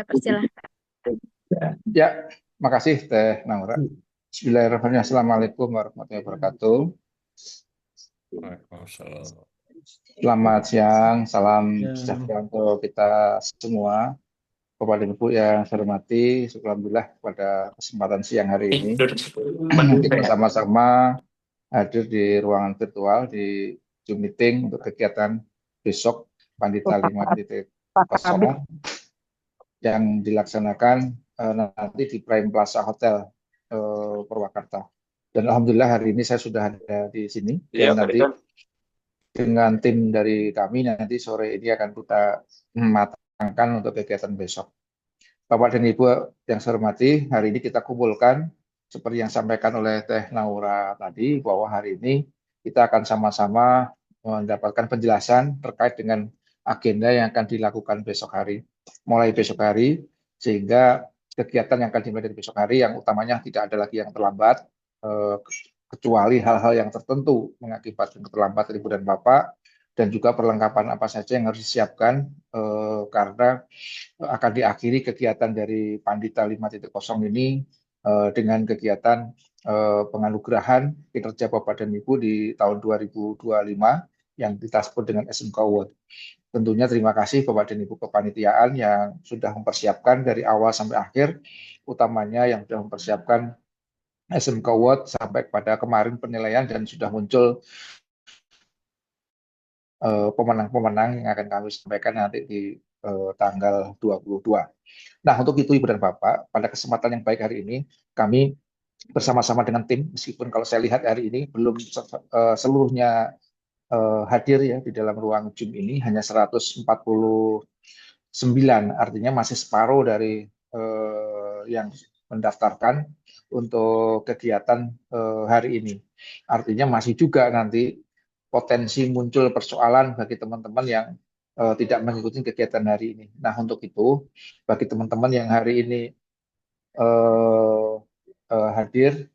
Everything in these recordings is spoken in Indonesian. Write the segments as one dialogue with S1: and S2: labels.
S1: persilahkan.
S2: Ya, makasih Teh Naura. Bismillahirrahmanirrahim. Assalamualaikum warahmatullahi wabarakatuh.
S3: Waalaikumsalam.
S2: Selamat siang, salam
S4: Ya.
S2: sejahtera untuk kita semua. Bapak dan Ibu yang saya hormati, alhamdulillah pada kesempatan siang hari ini kita sama-sama hadir di ruangan virtual di Zoom meeting untuk kegiatan besok Pandita 5.0 yang dilaksanakan nanti di Prime Plaza Hotel Purwakarta. Dan alhamdulillah hari ini saya sudah ada di sini. Dan nanti dengan tim dari kami nanti sore ini akan kita mematangkan untuk kegiatan besok. Bapak dan Ibu yang saya hormati, hari ini kita kumpulkan seperti yang disampaikan oleh Teh Naura tadi bahwa hari ini kita akan sama-sama mendapatkan penjelasan terkait dengan agenda yang akan dilakukan besok hari. Mulai besok hari sehingga kegiatan yang akan dimulai dari besok hari yang utamanya tidak ada lagi yang terlambat kecuali hal-hal yang tertentu mengakibatkan keterlambatan Ibu dan Bapak dan juga perlengkapan apa saja yang harus disiapkan karena akan diakhiri kegiatan dari Pandita 5.0 ini dengan kegiatan penganugerahan kinerja Bapak dan Ibu di tahun 2025 yang kita sebut dengan SMK Award. Tentunya terima kasih Bapak dan Ibu kepanitiaan yang sudah mempersiapkan dari awal sampai akhir, utamanya yang sudah mempersiapkan SMK Award sampai pada kemarin penilaian dan sudah muncul pemenang-pemenang yang akan kami sampaikan nanti di tanggal 22. Nah, untuk itu Ibu dan Bapak, pada kesempatan yang baik hari ini, kami bersama-sama dengan tim, meskipun kalau saya lihat hari ini belum seluruhnya hadir ya di dalam ruang Zoom ini, hanya 149, artinya masih separuh dari yang mendaftarkan untuk kegiatan hari ini. Artinya masih juga nanti potensi muncul persoalan bagi teman-teman yang tidak mengikuti kegiatan hari ini. Nah, untuk itu, bagi teman-teman yang hari ini hadir,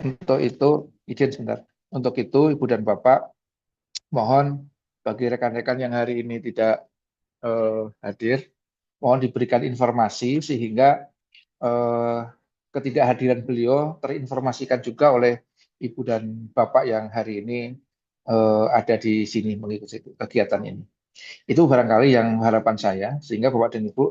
S2: untuk itu, izin sebentar. Untuk itu, Ibu dan Bapak, mohon bagi rekan-rekan yang hari ini tidak hadir, mohon diberikan informasi sehingga ketidakhadiran beliau terinformasikan juga oleh Ibu dan Bapak yang hari ini ada di sini mengikuti kegiatan ini. Itu barangkali yang harapan saya, sehingga Bapak dan Ibu,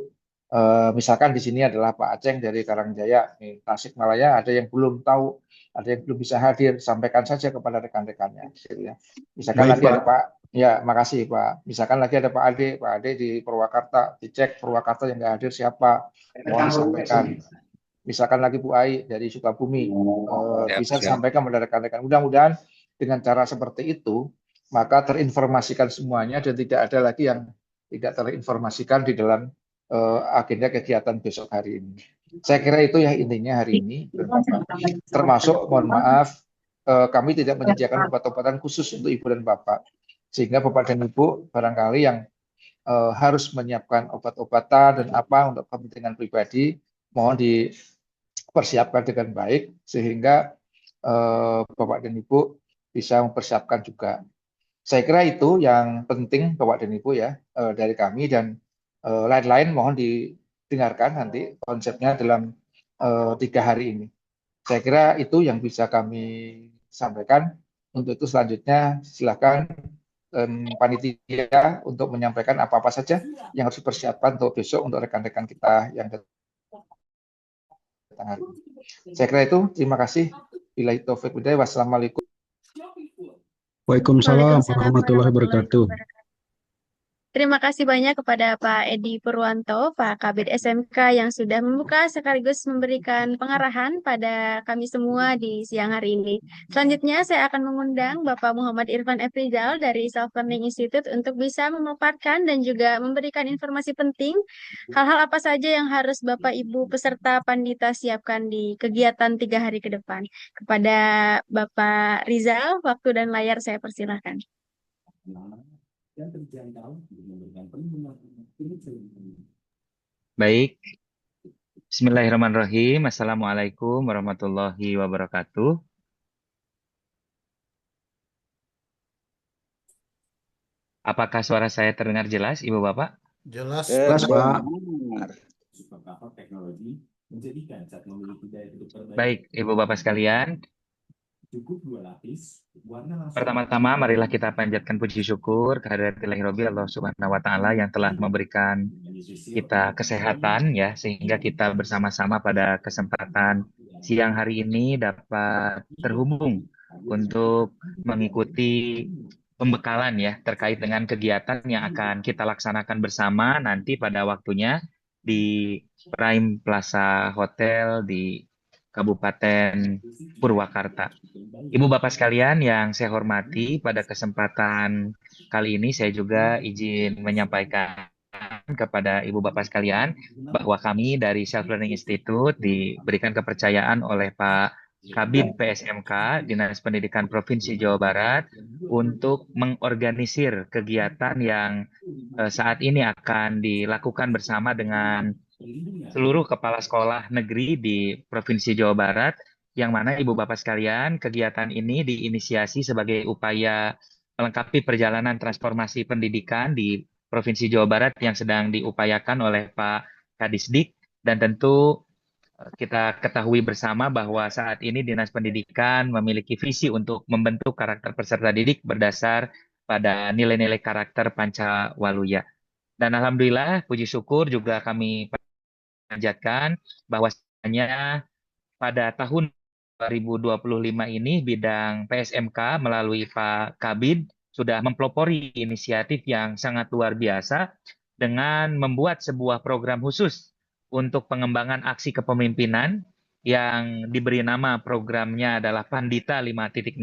S2: misalkan di sini adalah Pak Aceng dari Karangjaya, Tasikmalaya, ada yang belum tahu, ada yang belum bisa hadir, sampaikan saja kepada rekan-rekannya. Misalkan
S4: Baik,
S2: lagi
S4: Pak.
S2: ada Pak, ya makasih Pak. Misalkan lagi ada Pak Ade di Purwakarta, dicek Purwakarta yang nggak hadir siapa, mohon disampaikan. Misalkan lagi Bu Ai dari Sukabumi, bisa disampaikan kepada rekan-rekan. Mudah-mudahan dengan cara seperti itu, maka terinformasikan semuanya dan tidak ada lagi yang tidak terinformasikan di dalam agenda kegiatan besok hari ini. Saya kira itu ya intinya hari ini. Termasuk, mohon maaf, kami tidak menyediakan obat-obatan khusus untuk Ibu dan Bapak. Sehingga Bapak dan Ibu barangkali yang harus menyiapkan obat-obatan dan apa untuk kepentingan pribadi, mohon dipersiapkan dengan baik sehingga Bapak dan Ibu bisa mempersiapkan juga. Saya kira itu yang penting Bapak dan Ibu ya dari kami, dan lain-lain mohon didengarkan nanti konsepnya dalam 3 hari ini. Saya kira itu yang bisa kami sampaikan. Untuk itu selanjutnya silakan panitia untuk menyampaikan apa-apa saja yang harus dipersiapkan untuk besok untuk rekan-rekan kita yang datang hari ini. Saya kira itu. Terima kasih. Billahi taufiq wal hidayah. Wassalamualaikum.
S4: Waalaikumsalam warahmatullahi wabarakatuh.
S1: Terima kasih banyak kepada Pak Edi Purwanto, Pak Kabid SMK yang sudah membuka sekaligus memberikan pengarahan pada kami semua di siang hari ini. Selanjutnya saya akan mengundang Bapak Muhammad Irfan Efrizal dari Self Learning Institute untuk bisa memaparkan dan juga memberikan informasi penting hal-hal apa saja yang harus Bapak Ibu peserta Pandita siapkan di kegiatan 3 hari ke depan. Kepada Bapak Rizal, waktu dan layar saya persilahkan.
S5: Baik,
S3: Bismillahirrahmanirrahim. Assalamualaikum warahmatullahi wabarakatuh. Apakah suara saya terdengar jelas, Ibu Bapak?
S5: Jelas,
S4: Jelas, Pak.
S2: Benar.
S3: Baik, Ibu Bapak sekalian. Pertama-tama, marilah kita panjatkan puji syukur kehadirat Ilahi Robbi Allah Subhanahu wa Ta'ala yang telah memberikan kita kesehatan ya, sehingga kita bersama-sama pada kesempatan siang hari ini dapat terhubung untuk mengikuti pembekalan ya terkait dengan kegiatan yang akan kita laksanakan bersama nanti pada waktunya di Prime Plaza Hotel di Kabupaten Purwakarta. Ibu Bapak sekalian yang saya hormati, pada kesempatan kali ini saya juga izin menyampaikan kepada Ibu Bapak sekalian bahwa kami dari Self Learning Institute diberikan kepercayaan oleh Pak Kabid PSMK Dinas Pendidikan Provinsi Jawa Barat untuk mengorganisir kegiatan yang saat ini akan dilakukan bersama dengan seluruh kepala sekolah negeri di Provinsi Jawa Barat, yang mana Ibu Bapak sekalian, kegiatan ini diinisiasi sebagai upaya melengkapi perjalanan transformasi pendidikan di Provinsi Jawa Barat yang sedang diupayakan oleh Pak Kadisdik, dan tentu kita ketahui bersama bahwa saat ini Dinas Pendidikan memiliki visi untuk membentuk karakter peserta didik berdasar pada nilai-nilai karakter Pancawaluya. Dan Alhamdulillah, puji syukur juga kami panjatkan bahwasanya pada tahun 2025 ini bidang PSMK melalui Pak Kabid sudah mempelopori inisiatif yang sangat luar biasa dengan membuat sebuah program khusus untuk pengembangan aksi kepemimpinan yang diberi nama programnya adalah Pandita 5.0,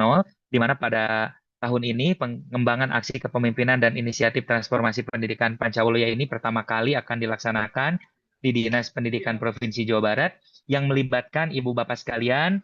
S3: di mana pada tahun ini pengembangan aksi kepemimpinan dan inisiatif transformasi pendidikan Pancawalya ini pertama kali akan dilaksanakan di Dinas Pendidikan Provinsi Jawa Barat yang melibatkan Ibu Bapak sekalian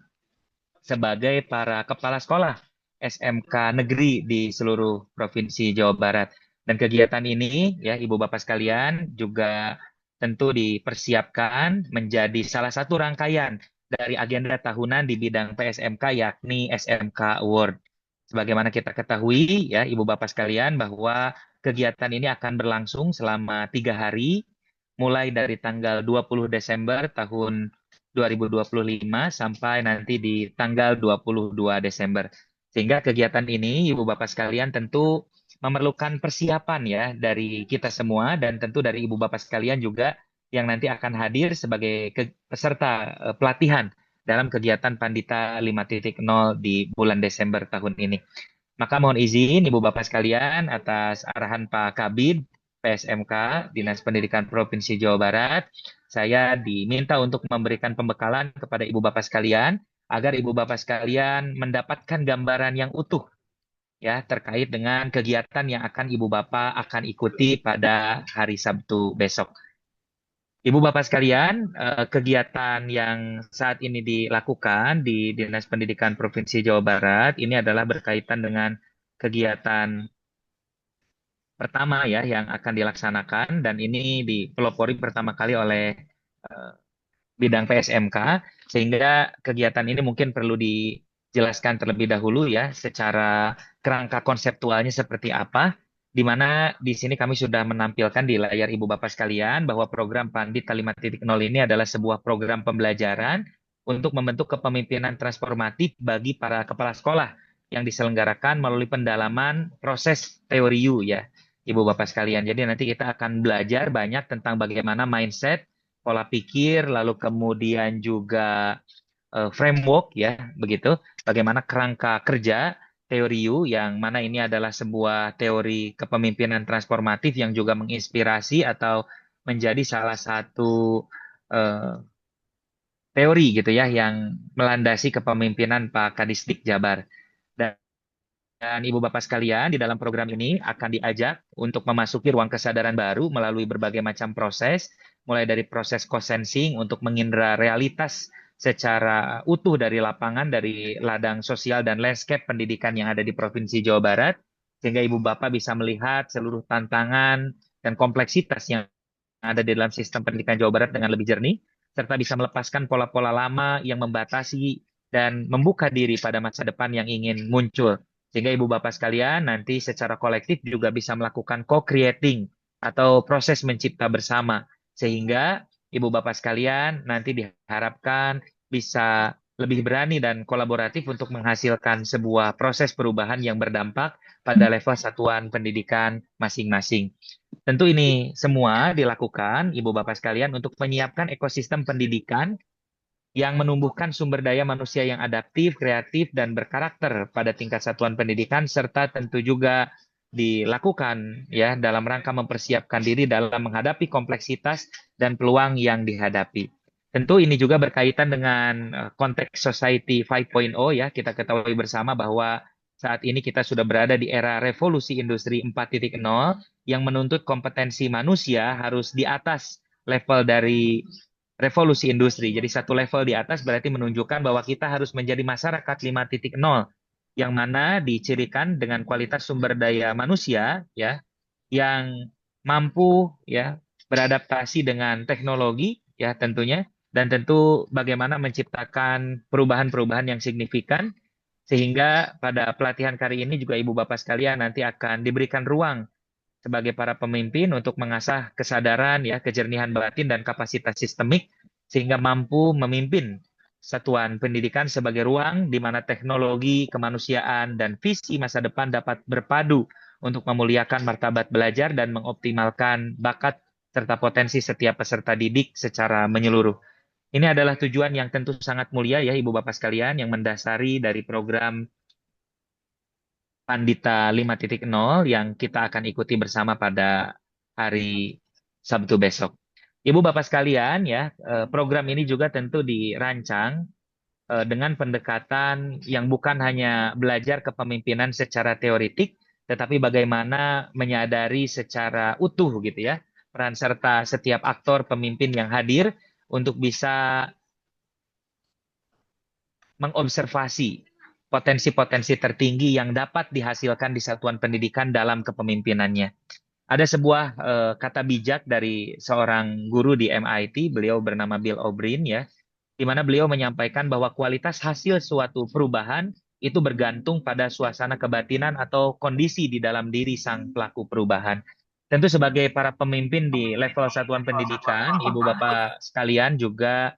S3: sebagai para kepala sekolah SMK negeri di seluruh Provinsi Jawa Barat. Dan kegiatan ini ya Ibu Bapak sekalian juga tentu dipersiapkan menjadi salah satu rangkaian dari agenda tahunan di bidang PSMK yakni SMK Award. Sebagaimana kita ketahui ya Ibu Bapak sekalian bahwa kegiatan ini akan berlangsung selama 3 hari mulai dari tanggal 20 Desember tahun 2025 sampai nanti di tanggal 22 Desember. Sehingga kegiatan ini, Ibu Bapak sekalian, tentu memerlukan persiapan ya dari kita semua dan tentu dari Ibu Bapak sekalian juga yang nanti akan hadir sebagai peserta pelatihan dalam kegiatan Pandita 5.0 di bulan Desember tahun ini. Maka mohon izin Ibu Bapak sekalian atas arahan Pak Kabid PSMK Dinas Pendidikan Provinsi Jawa Barat, saya diminta untuk memberikan pembekalan kepada Ibu Bapak sekalian agar Ibu Bapak sekalian mendapatkan gambaran yang utuh ya terkait dengan kegiatan yang akan Ibu Bapak akan ikuti pada hari Sabtu besok. Ibu Bapak sekalian, kegiatan yang saat ini dilakukan di Dinas Pendidikan Provinsi Jawa Barat ini adalah berkaitan dengan kegiatan pertama ya yang akan dilaksanakan, dan ini dipelopori pertama kali oleh bidang PSMK, sehingga kegiatan ini mungkin perlu dijelaskan terlebih dahulu ya secara kerangka konseptualnya seperti apa, di mana di sini kami sudah menampilkan di layar Ibu Bapak sekalian bahwa program Pandita 5.0 ini adalah sebuah program pembelajaran untuk membentuk kepemimpinan transformatif bagi para kepala sekolah yang diselenggarakan melalui pendalaman proses teori U ya, Ibu Bapak sekalian. Jadi nanti kita akan belajar banyak tentang bagaimana mindset, pola pikir, lalu kemudian juga framework ya, begitu. Bagaimana kerangka kerja teori U yang mana ini adalah sebuah teori kepemimpinan transformatif yang juga menginspirasi atau menjadi salah satu teori gitu ya yang melandasi kepemimpinan Pak Kadisdik Jabar. Dan Ibu Bapak sekalian, di dalam program ini akan diajak untuk memasuki ruang kesadaran baru melalui berbagai macam proses, mulai dari proses co-sensing untuk mengindra realitas secara utuh dari lapangan, dari ladang sosial dan landscape pendidikan yang ada di Provinsi Jawa Barat, sehingga Ibu Bapak bisa melihat seluruh tantangan dan kompleksitas yang ada di dalam sistem pendidikan Jawa Barat dengan lebih jernih, serta bisa melepaskan pola-pola lama yang membatasi dan membuka diri pada masa depan yang ingin muncul. Sehingga Ibu Bapak sekalian nanti secara kolektif juga bisa melakukan co-creating atau proses mencipta bersama. Sehingga Ibu Bapak sekalian nanti diharapkan bisa lebih berani dan kolaboratif untuk menghasilkan sebuah proses perubahan yang berdampak pada level satuan pendidikan masing-masing. Tentu ini semua dilakukan, Ibu Bapak sekalian, untuk menyiapkan ekosistem pendidikan yang menumbuhkan sumber daya manusia yang adaptif, kreatif, dan berkarakter pada tingkat satuan pendidikan, serta tentu juga dilakukan ya dalam rangka mempersiapkan diri dalam menghadapi kompleksitas dan peluang yang dihadapi. Tentu ini juga berkaitan dengan konteks Society 5.0 ya. Kita ketahui bersama bahwa saat ini kita sudah berada di era revolusi industri 4.0 yang menuntut kompetensi manusia harus di atas level dari revolusi industri. Jadi satu level di atas berarti menunjukkan bahwa kita harus menjadi masyarakat 5.0 yang mana dicirikan dengan kualitas sumber daya manusia ya yang mampu ya beradaptasi dengan teknologi ya tentunya, dan tentu bagaimana menciptakan perubahan-perubahan yang signifikan, sehingga pada pelatihan kali ini juga Ibu Bapak sekalian nanti akan diberikan ruang sebagai para pemimpin untuk mengasah kesadaran ya, kejernihan batin dan kapasitas sistemik sehingga mampu memimpin satuan pendidikan sebagai ruang di mana teknologi, kemanusiaan, dan visi masa depan dapat berpadu untuk memuliakan martabat belajar dan mengoptimalkan bakat serta potensi setiap peserta didik secara menyeluruh. Ini adalah tujuan yang tentu sangat mulia ya Ibu Bapak sekalian yang mendasari dari program Pandita 5.0 yang kita akan ikuti bersama pada hari Sabtu besok. Ibu Bapak sekalian ya, program ini juga tentu dirancang dengan pendekatan yang bukan hanya belajar kepemimpinan secara teoritik, tetapi bagaimana menyadari secara utuh gitu ya, peran serta setiap aktor pemimpin yang hadir untuk bisa mengobservasi potensi-potensi tertinggi yang dapat dihasilkan di satuan pendidikan dalam kepemimpinannya. Ada sebuah kata bijak dari seorang guru di MIT, beliau bernama Bill O'Brien ya, di mana beliau menyampaikan bahwa kualitas hasil suatu perubahan itu bergantung pada suasana kebatinan atau kondisi di dalam diri sang pelaku perubahan. Tentu sebagai para pemimpin di level satuan pendidikan, Ibu Bapak sekalian juga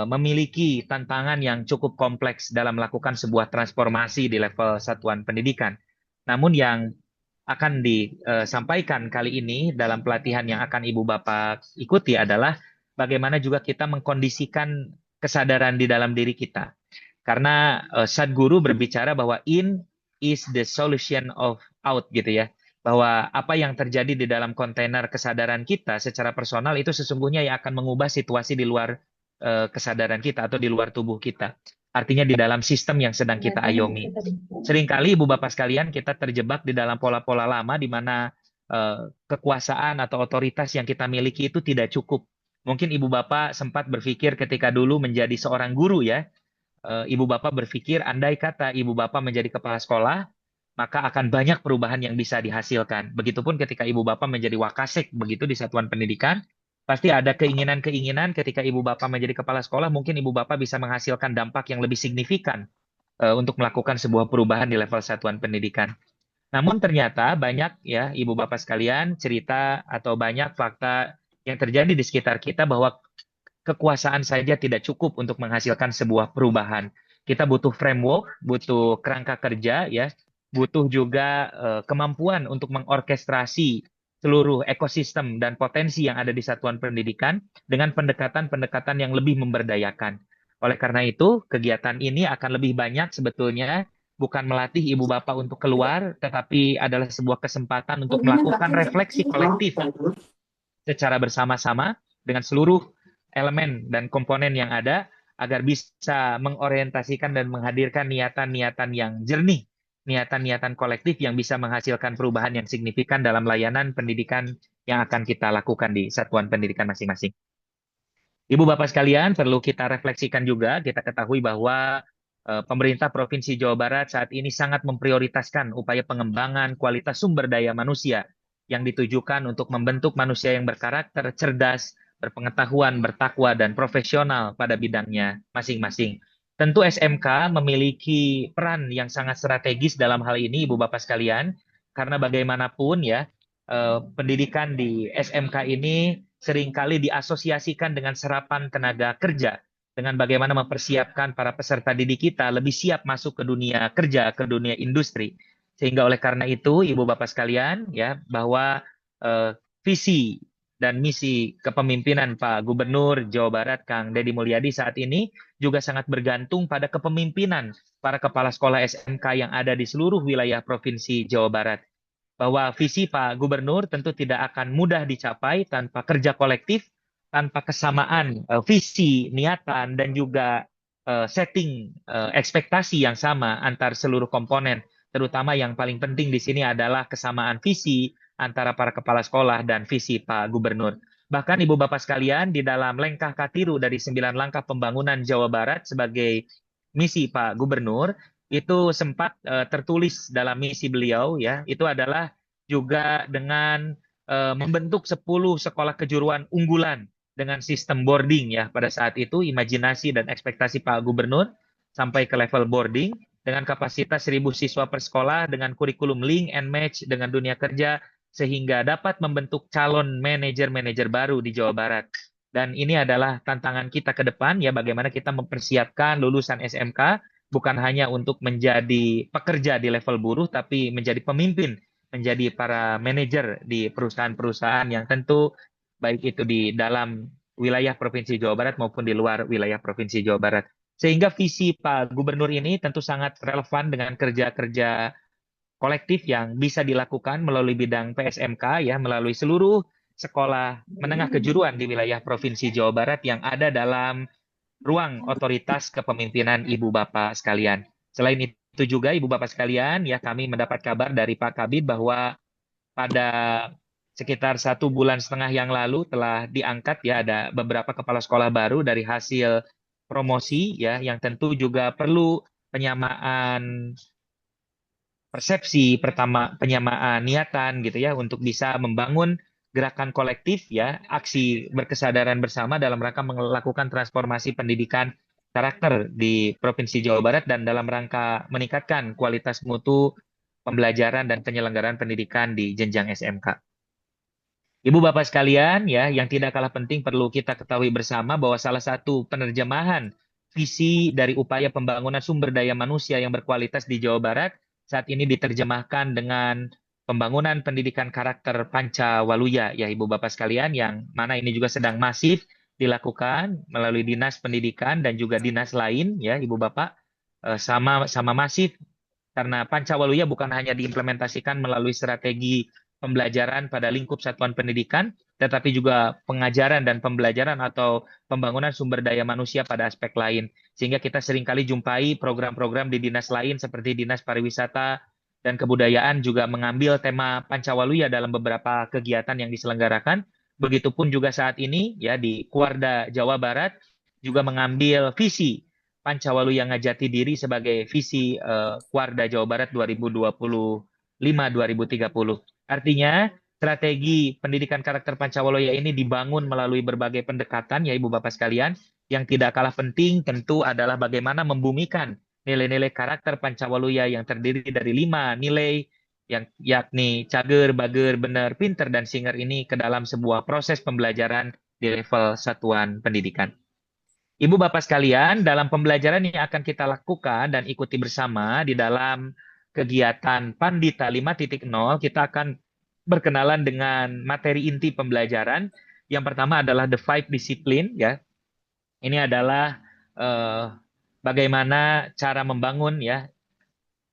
S3: memiliki tantangan yang cukup kompleks dalam melakukan sebuah transformasi di level satuan pendidikan. Namun yang akan disampaikan kali ini dalam pelatihan yang akan Ibu Bapak ikuti adalah bagaimana juga kita mengkondisikan kesadaran di dalam diri kita. Karena Sadhguru berbicara bahwa in is the solution of out gitu ya. Bahwa apa yang terjadi di dalam kontainer kesadaran kita secara personal itu sesungguhnya yang akan mengubah situasi di luar kesadaran kita atau di luar tubuh kita. Artinya di dalam sistem yang sedang kita ayomi. Seringkali Ibu Bapak sekalian kita terjebak di dalam pola-pola lama di mana kekuasaan atau otoritas yang kita miliki itu tidak cukup. Mungkin Ibu Bapak sempat berpikir ketika dulu menjadi seorang guru ya, Ibu Bapak berpikir andai kata Ibu Bapak menjadi kepala sekolah, maka akan banyak perubahan yang bisa dihasilkan. Begitupun ketika Ibu Bapak menjadi wakasek begitu di satuan pendidikan, pasti ada keinginan-keinginan ketika Ibu Bapak menjadi kepala sekolah, mungkin Ibu Bapak bisa menghasilkan dampak yang lebih signifikan untuk melakukan sebuah perubahan di level satuan pendidikan. Namun ternyata banyak ya Ibu Bapak sekalian cerita atau banyak fakta yang terjadi di sekitar kita bahwa kekuasaan saja tidak cukup untuk menghasilkan sebuah perubahan. Kita butuh framework, butuh kerangka kerja ya, butuh juga kemampuan untuk mengorkestrasi seluruh ekosistem dan potensi yang ada di satuan pendidikan dengan pendekatan-pendekatan yang lebih memberdayakan. Oleh karena itu, kegiatan ini akan lebih banyak sebetulnya bukan melatih Ibu Bapak untuk keluar, tetapi adalah sebuah kesempatan untuk melakukan refleksi kolektif secara bersama-sama dengan seluruh elemen dan komponen yang ada agar bisa mengorientasikan dan menghadirkan niatan-niatan yang jernih, niatan-niatan kolektif yang bisa menghasilkan perubahan yang signifikan dalam layanan pendidikan yang akan kita lakukan di satuan pendidikan masing-masing. Ibu Bapak sekalian, perlu kita refleksikan juga, kita ketahui bahwa pemerintah Provinsi Jawa Barat saat ini sangat memprioritaskan upaya pengembangan kualitas sumber daya manusia yang ditujukan untuk membentuk manusia yang berkarakter, cerdas, berpengetahuan, bertakwa, dan profesional pada bidangnya masing-masing. Tentu SMK memiliki peran yang sangat strategis dalam hal ini, Ibu Bapak sekalian, karena bagaimanapun ya, pendidikan di SMK ini seringkali diasosiasikan dengan serapan tenaga kerja, dengan bagaimana mempersiapkan para peserta didik kita lebih siap masuk ke dunia kerja, ke dunia industri. Sehingga oleh karena itu, Ibu Bapak sekalian, ya, bahwa visi dan misi kepemimpinan Pak Gubernur Jawa Barat, Kang Deddy Mulyadi saat ini juga sangat bergantung pada kepemimpinan para kepala sekolah SMK yang ada di seluruh wilayah Provinsi Jawa Barat. Bahwa visi Pak Gubernur tentu tidak akan mudah dicapai tanpa kerja kolektif, tanpa kesamaan visi, niatan, dan juga setting ekspektasi yang sama antar seluruh komponen. Terutama yang paling penting di sini adalah kesamaan visi antara para kepala sekolah dan visi Pak Gubernur. Bahkan Ibu Bapak sekalian, di dalam Lengkah Katiru dari 9 langkah pembangunan Jawa Barat sebagai misi Pak Gubernur, itu sempat tertulis dalam misi beliau, ya, itu adalah juga dengan membentuk 10 sekolah kejuruan unggulan dengan sistem boarding, ya. Pada saat itu imajinasi dan ekspektasi Pak Gubernur sampai ke level boarding dengan kapasitas 1.000 siswa per sekolah dengan kurikulum link and match dengan dunia kerja sehingga dapat membentuk calon manajer-manajer baru di Jawa Barat. Dan ini adalah tantangan kita ke depan, ya, bagaimana kita mempersiapkan lulusan SMK bukan hanya untuk menjadi pekerja di level buruh, tapi menjadi pemimpin, menjadi para manajer di perusahaan-perusahaan yang tentu baik itu di dalam wilayah Provinsi Jawa Barat maupun di luar wilayah Provinsi Jawa Barat. Sehingga visi Pak Gubernur ini tentu sangat relevan dengan kerja-kerja kolektif yang bisa dilakukan melalui bidang PSMK, ya, melalui seluruh sekolah menengah kejuruan di wilayah Provinsi Jawa Barat yang ada dalam ruang otoritas kepemimpinan Ibu Bapak sekalian. Selain itu juga Ibu Bapak sekalian, ya, kami mendapat kabar dari Pak Kabid bahwa pada sekitar 1,5 bulan yang lalu telah diangkat, ya, ada beberapa kepala sekolah baru dari hasil promosi, ya, yang tentu juga perlu penyamaan persepsi, pertama penyamaan niatan gitu ya untuk bisa membangun gerakan kolektif, ya, aksi berkesadaran bersama dalam rangka melakukan transformasi pendidikan karakter di Provinsi Jawa Barat dan dalam rangka meningkatkan kualitas mutu pembelajaran dan penyelenggaraan pendidikan di jenjang SMK. Ibu Bapak sekalian, ya, yang tidak kalah penting perlu kita ketahui bersama bahwa salah satu penerjemahan visi dari upaya pembangunan sumber daya manusia yang berkualitas di Jawa Barat saat ini diterjemahkan dengan pembangunan pendidikan karakter Pancawaluya, ya Ibu Bapak sekalian, yang mana ini juga sedang masif dilakukan melalui Dinas Pendidikan dan juga dinas lain, ya Ibu Bapak, sama masif karena Pancawaluya bukan hanya diimplementasikan melalui strategi pembelajaran pada lingkup satuan pendidikan, tetapi juga pengajaran dan pembelajaran atau pembangunan sumber daya manusia pada aspek lain. Sehingga kita seringkali jumpai program-program di dinas lain seperti Dinas Pariwisata dan Kebudayaan juga mengambil tema Pancawaluya dalam beberapa kegiatan yang diselenggarakan. Begitupun juga saat ini, ya, di Kuarda Jawa Barat juga mengambil visi Pancawaluya Ngajati Diri sebagai visi Kuarda Jawa Barat 2025-2030. Artinya, strategi pendidikan karakter Pancawaluya ini dibangun melalui berbagai pendekatan, ya Ibu Bapak sekalian. Yang tidak kalah penting tentu adalah bagaimana membumikan nilai-nilai karakter Pancawaluya yang terdiri dari 5 nilai, yang yakni cager, bager, bener, pinter, dan singer ini ke dalam sebuah proses pembelajaran di level satuan pendidikan. Ibu Bapak sekalian, dalam pembelajaran yang akan kita lakukan dan ikuti bersama di dalam kegiatan Pandita 5.0, kita akan berkenalan dengan materi inti pembelajaran. Yang pertama adalah the 5 discipline, ya. Ini adalah bagaimana cara membangun, ya,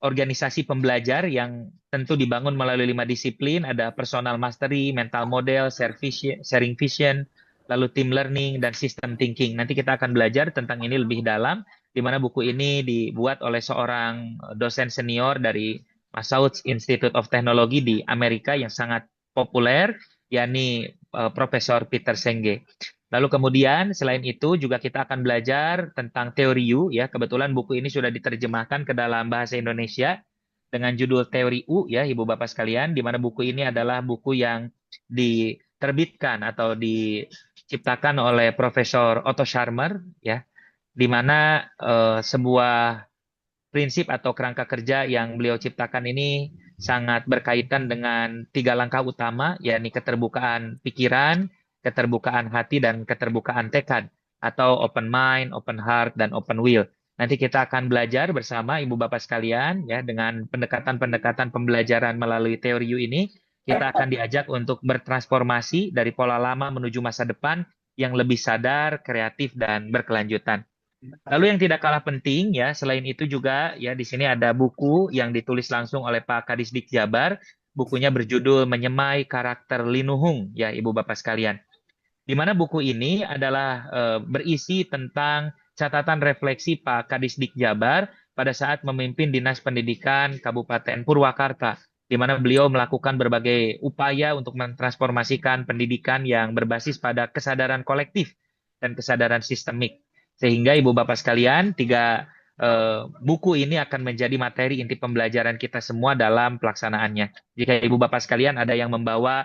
S3: organisasi pembelajar yang tentu dibangun melalui 5 disiplin, ada personal mastery, mental model, sharing vision, lalu team learning, dan system thinking. Nanti kita akan belajar tentang ini lebih dalam, di mana buku ini dibuat oleh seorang dosen senior dari Massachusetts Institute of Technology di Amerika yang sangat populer, yakni Profesor Peter Senge. Lalu kemudian selain itu juga kita akan belajar tentang teori U, ya. Kebetulan buku ini sudah diterjemahkan ke dalam bahasa Indonesia dengan judul Teori U, ya Ibu Bapak sekalian, di mana buku ini adalah buku yang diterbitkan atau diciptakan oleh Profesor Otto Scharmer, ya, di mana sebuah prinsip atau kerangka kerja yang beliau ciptakan ini sangat berkaitan dengan 3 langkah utama, yakni keterbukaan pikiran, keterbukaan hati, dan keterbukaan tekad, atau open mind, open heart, dan open will. Nanti kita akan belajar bersama Ibu Bapak sekalian, ya, dengan pendekatan-pendekatan pembelajaran melalui teori U ini, kita akan diajak untuk bertransformasi dari pola lama menuju masa depan yang lebih sadar, kreatif, dan berkelanjutan. Lalu yang tidak kalah penting, ya, selain itu juga, ya, di sini ada buku yang ditulis langsung oleh Pak Kadisdik Jabar. Bukunya berjudul Menyemai Karakter Linuhung, ya, Ibu Bapak sekalian. Di mana buku ini adalah berisi tentang catatan refleksi Pak Kadisdik Jabar pada saat memimpin Dinas Pendidikan Kabupaten Purwakarta, di mana beliau melakukan berbagai upaya untuk mentransformasikan pendidikan yang berbasis pada kesadaran kolektif dan kesadaran sistemik. Sehingga Ibu Bapak sekalian, 3 buku ini akan menjadi materi inti pembelajaran kita semua dalam pelaksanaannya. Jika Ibu Bapak sekalian ada yang membawa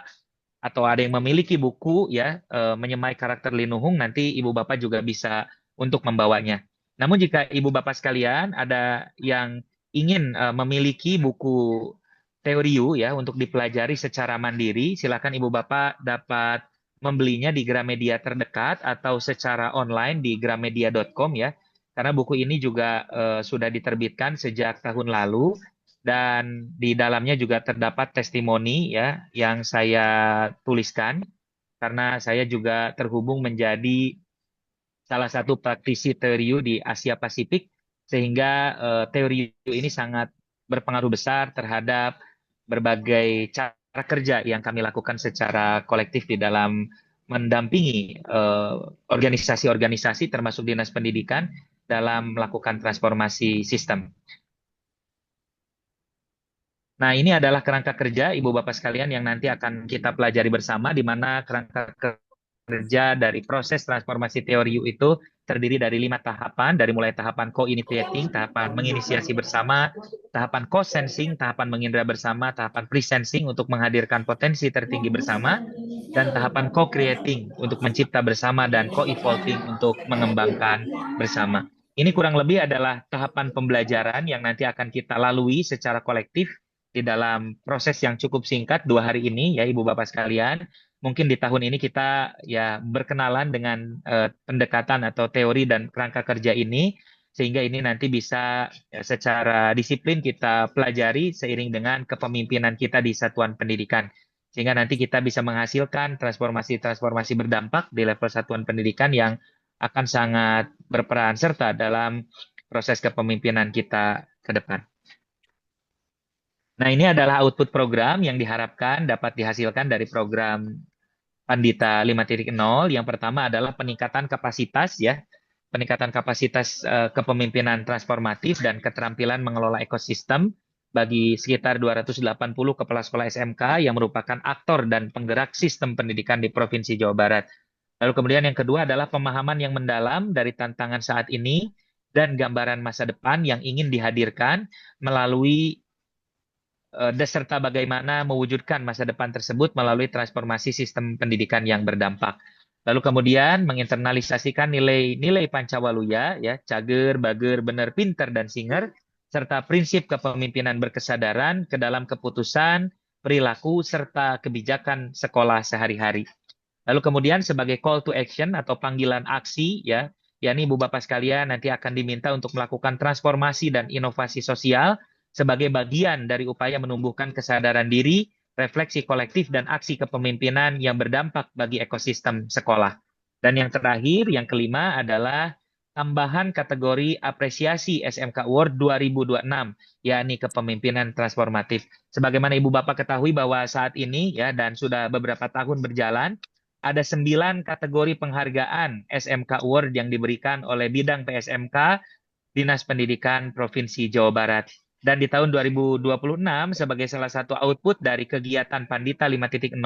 S3: atau ada yang memiliki buku, ya, Menyemai Karakter Linuhung, nanti Ibu Bapak juga bisa untuk membawanya. Namun jika Ibu Bapak sekalian ada yang ingin memiliki buku teori U, ya, untuk dipelajari secara mandiri, silakan Ibu Bapak dapat membelinya di Gramedia terdekat atau secara online di gramedia.com, ya. Karena buku ini juga sudah diterbitkan sejak tahun lalu, dan di dalamnya juga terdapat testimoni, ya, yang saya tuliskan karena saya juga terhubung menjadi salah satu praktisi teori U di Asia Pasifik, sehingga teori U ini sangat berpengaruh besar terhadap berbagai cara kerja yang kami lakukan secara kolektif di dalam mendampingi organisasi-organisasi termasuk dinas pendidikan dalam melakukan transformasi sistem. Nah, ini adalah kerangka kerja, Ibu Bapak sekalian, yang nanti akan kita pelajari bersama, di mana kerangka kerja dari proses transformasi teori U itu terdiri dari 5 tahapan, dari mulai tahapan co-initiating, tahapan menginisiasi bersama, tahapan co-sensing, tahapan mengindra bersama, tahapan pre-sensing untuk menghadirkan potensi tertinggi bersama, dan tahapan co-creating untuk mencipta bersama, dan co-evolving untuk mengembangkan bersama. Ini kurang lebih adalah tahapan pembelajaran yang nanti akan kita lalui secara kolektif di dalam proses yang cukup singkat 2 hari ini, ya, Ibu Bapak sekalian. Mungkin di tahun ini kita, ya, berkenalan dengan pendekatan atau teori dan kerangka kerja ini, sehingga ini nanti bisa, ya, secara disiplin kita pelajari seiring dengan kepemimpinan kita di satuan pendidikan. Sehingga nanti kita bisa menghasilkan transformasi-transformasi berdampak di level satuan pendidikan yang akan sangat berperan serta dalam proses kepemimpinan kita ke depan. Nah, ini adalah output program yang diharapkan dapat dihasilkan dari program Pandita 5.0. Yang pertama adalah peningkatan kapasitas, ya. Peningkatan kapasitas kepemimpinan transformatif dan keterampilan mengelola ekosistem bagi sekitar 280 kepala sekolah SMK yang merupakan aktor dan penggerak sistem pendidikan di Provinsi Jawa Barat. Lalu kemudian yang kedua adalah pemahaman yang mendalam dari tantangan saat ini dan gambaran masa depan yang ingin dihadirkan melalui serta bagaimana mewujudkan masa depan tersebut melalui transformasi sistem pendidikan yang berdampak. Lalu kemudian menginternalisasikan nilai-nilai Pancawaluya, ya, cager, bager, bener, pinter, dan singer, serta prinsip kepemimpinan berkesadaran ke dalam keputusan, perilaku, serta kebijakan sekolah sehari-hari. Lalu kemudian sebagai call to action atau panggilan aksi, ya, yakni Ibu Bapak sekalian nanti akan diminta untuk melakukan transformasi dan inovasi sosial sebagai bagian dari upaya menumbuhkan kesadaran diri, refleksi kolektif, dan aksi kepemimpinan yang berdampak bagi ekosistem sekolah. Dan yang terakhir, yang kelima adalah tambahan kategori apresiasi SMK Award 2026, yakni kepemimpinan transformatif. Sebagaimana Ibu Bapak ketahui bahwa saat ini, ya, dan sudah beberapa tahun berjalan, ada 9 kategori penghargaan SMK Award yang diberikan oleh bidang PSMK Dinas Pendidikan Provinsi Jawa Barat. Dan di tahun 2026 sebagai salah satu output dari kegiatan Pandita 5.0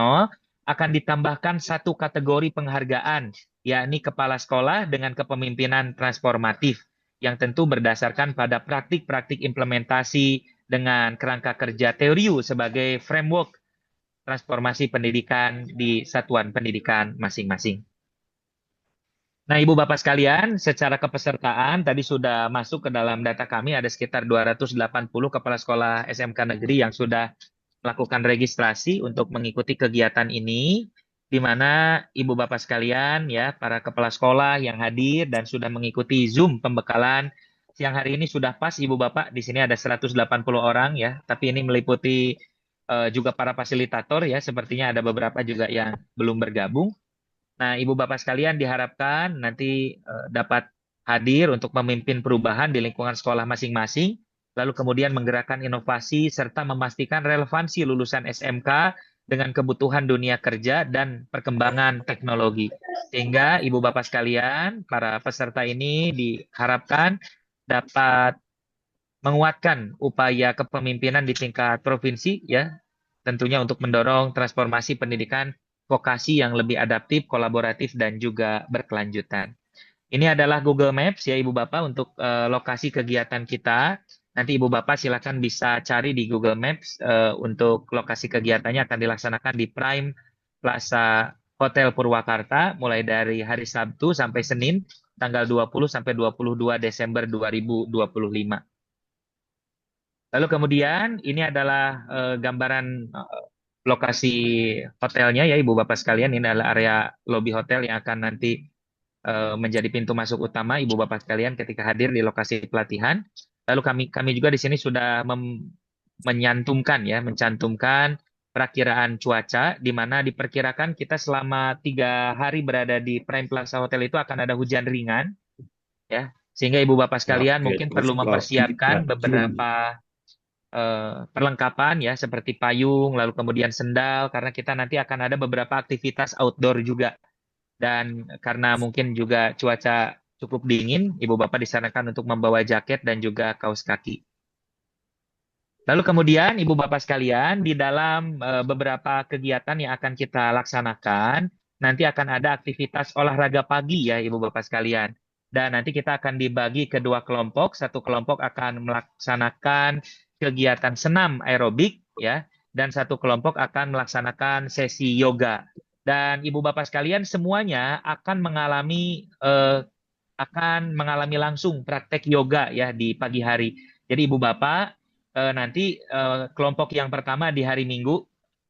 S3: akan ditambahkan 1 kategori penghargaan, yakni kepala sekolah dengan kepemimpinan transformatif, yang tentu berdasarkan pada praktik-praktik implementasi dengan kerangka kerja teori U sebagai framework transformasi pendidikan di satuan pendidikan masing-masing. Nah, Ibu Bapak sekalian, secara kepesertaan tadi sudah masuk ke dalam data kami ada sekitar 280 kepala sekolah SMK negeri yang sudah melakukan registrasi untuk mengikuti kegiatan ini, di mana Ibu Bapak sekalian, ya, para kepala sekolah yang hadir dan sudah mengikuti Zoom pembekalan siang hari ini sudah pas Ibu Bapak. Di sini ada 180 orang ya, tapi ini meliputi juga para fasilitator ya, sepertinya ada beberapa juga yang belum bergabung. Nah, Ibu Bapak sekalian diharapkan nanti dapat hadir untuk memimpin perubahan di lingkungan sekolah masing-masing, lalu kemudian menggerakkan inovasi serta memastikan relevansi lulusan SMK dengan kebutuhan dunia kerja dan perkembangan teknologi. Sehingga Ibu Bapak sekalian, para peserta ini diharapkan dapat menguatkan upaya kepemimpinan di tingkat provinsi ya, tentunya untuk mendorong transformasi pendidikan vokasi yang lebih adaptif, kolaboratif dan juga berkelanjutan. Ini adalah Google Maps ya Ibu Bapak untuk lokasi kegiatan kita. Nanti Ibu Bapak silakan bisa cari di Google Maps untuk lokasi kegiatannya akan dilaksanakan di Prime Plaza Hotel Purwakarta mulai dari hari Sabtu sampai Senin tanggal 20 sampai 22 Desember 2025. Lalu kemudian ini adalah gambaran lokasi hotelnya ya Ibu Bapak sekalian. Ini adalah area lobi hotel yang akan nanti menjadi pintu masuk utama Ibu Bapak sekalian ketika hadir di lokasi pelatihan. Lalu kami juga di sini sudah mencantumkan perakiraan cuaca di mana diperkirakan kita selama 3 hari berada di Prime Plaza Hotel itu akan ada hujan ringan ya. Sehingga Ibu Bapak sekalian mungkin perlu mempersiapkan beberapa perlengkapan ya seperti payung, lalu kemudian sendal karena kita nanti akan ada beberapa aktivitas outdoor juga. Dan karena mungkin juga cuaca cukup dingin, Ibu Bapak disarankan untuk membawa jaket dan juga kaos kaki. Lalu kemudian Ibu Bapak sekalian, di dalam beberapa kegiatan yang akan kita laksanakan, nanti akan ada aktivitas olahraga pagi ya Ibu Bapak sekalian. Dan nanti kita akan dibagi ke 2 kelompok. Satu kelompok akan melaksanakan kegiatan senam aerobik ya, dan satu kelompok akan melaksanakan sesi yoga. Dan Ibu Bapak sekalian semuanya akan mengalami langsung praktek yoga ya di pagi hari. Jadi Ibu Bapak nanti kelompok yang pertama di hari Minggu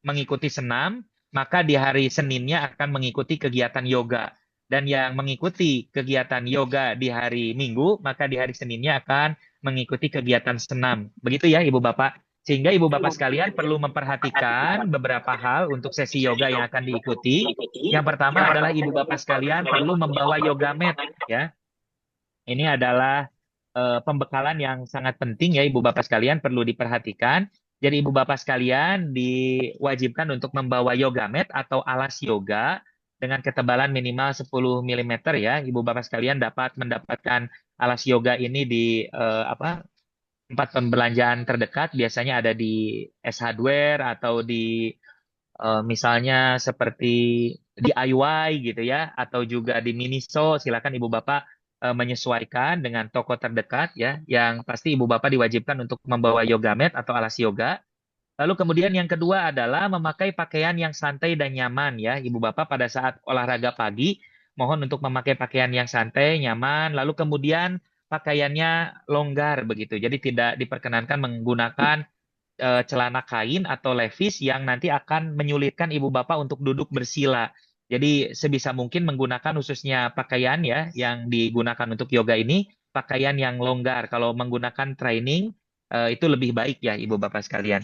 S3: mengikuti senam, maka di hari Seninnya akan mengikuti kegiatan yoga. Dan yang mengikuti kegiatan yoga di hari Minggu, maka di hari Seninnya akan mengikuti kegiatan senam. Begitu ya Ibu Bapak. Sehingga Ibu Bapak sekalian perlu memperhatikan beberapa hal untuk sesi yoga yang akan diikuti. Yang pertama adalah Ibu Bapak sekalian perlu membawa yoga mat ya. Ini adalah pembekalan yang sangat penting ya Ibu Bapak sekalian perlu diperhatikan. Jadi Ibu Bapak sekalian diwajibkan untuk membawa yoga mat atau alas yoga dengan ketebalan minimal 10 mm ya. Ibu Bapak sekalian dapat mendapatkan alas yoga ini di tempat pembelanjaan terdekat, biasanya ada di S Hardware atau di misalnya seperti DIY gitu ya, atau juga di Miniso. Silakan Ibu Bapak menyesuaikan dengan toko terdekat ya, yang pasti Ibu Bapak diwajibkan untuk membawa yoga mat atau alas yoga. Lalu kemudian yang kedua adalah memakai pakaian yang santai dan nyaman ya, Ibu Bapak pada saat olahraga pagi, mohon untuk memakai pakaian yang santai, nyaman, lalu kemudian pakaiannya longgar begitu. Jadi tidak diperkenankan menggunakan celana kain atau levis yang nanti akan menyulitkan Ibu Bapak untuk duduk bersila. Jadi sebisa mungkin menggunakan khususnya pakaian ya yang digunakan untuk yoga ini pakaian yang longgar. Kalau menggunakan training itu lebih baik ya Ibu Bapak sekalian.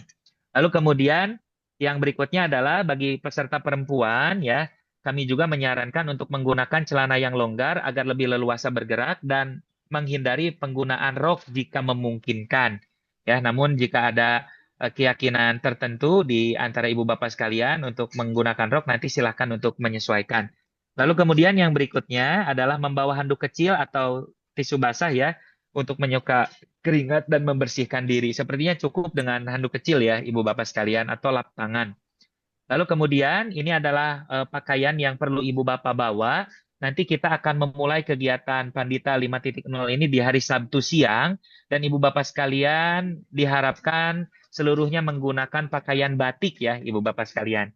S3: Lalu kemudian yang berikutnya adalah bagi peserta perempuan ya, kami juga menyarankan untuk menggunakan celana yang longgar agar lebih leluasa bergerak dan menghindari penggunaan rok jika memungkinkan. Ya, namun jika ada keyakinan tertentu di antara ibu bapak sekalian untuk menggunakan rok, nanti silakan untuk menyesuaikan. Lalu kemudian yang berikutnya adalah membawa handuk kecil atau tisu basah ya untuk menyuka keringat dan membersihkan diri. Sepertinya cukup dengan handuk kecil ya ibu bapak sekalian atau lap tangan. Lalu kemudian ini adalah pakaian yang perlu ibu bapak bawa. Nanti kita akan memulai kegiatan Pandita 5.0 ini di hari Sabtu siang. Dan ibu bapak sekalian diharapkan seluruhnya menggunakan pakaian batik ya ibu bapak sekalian.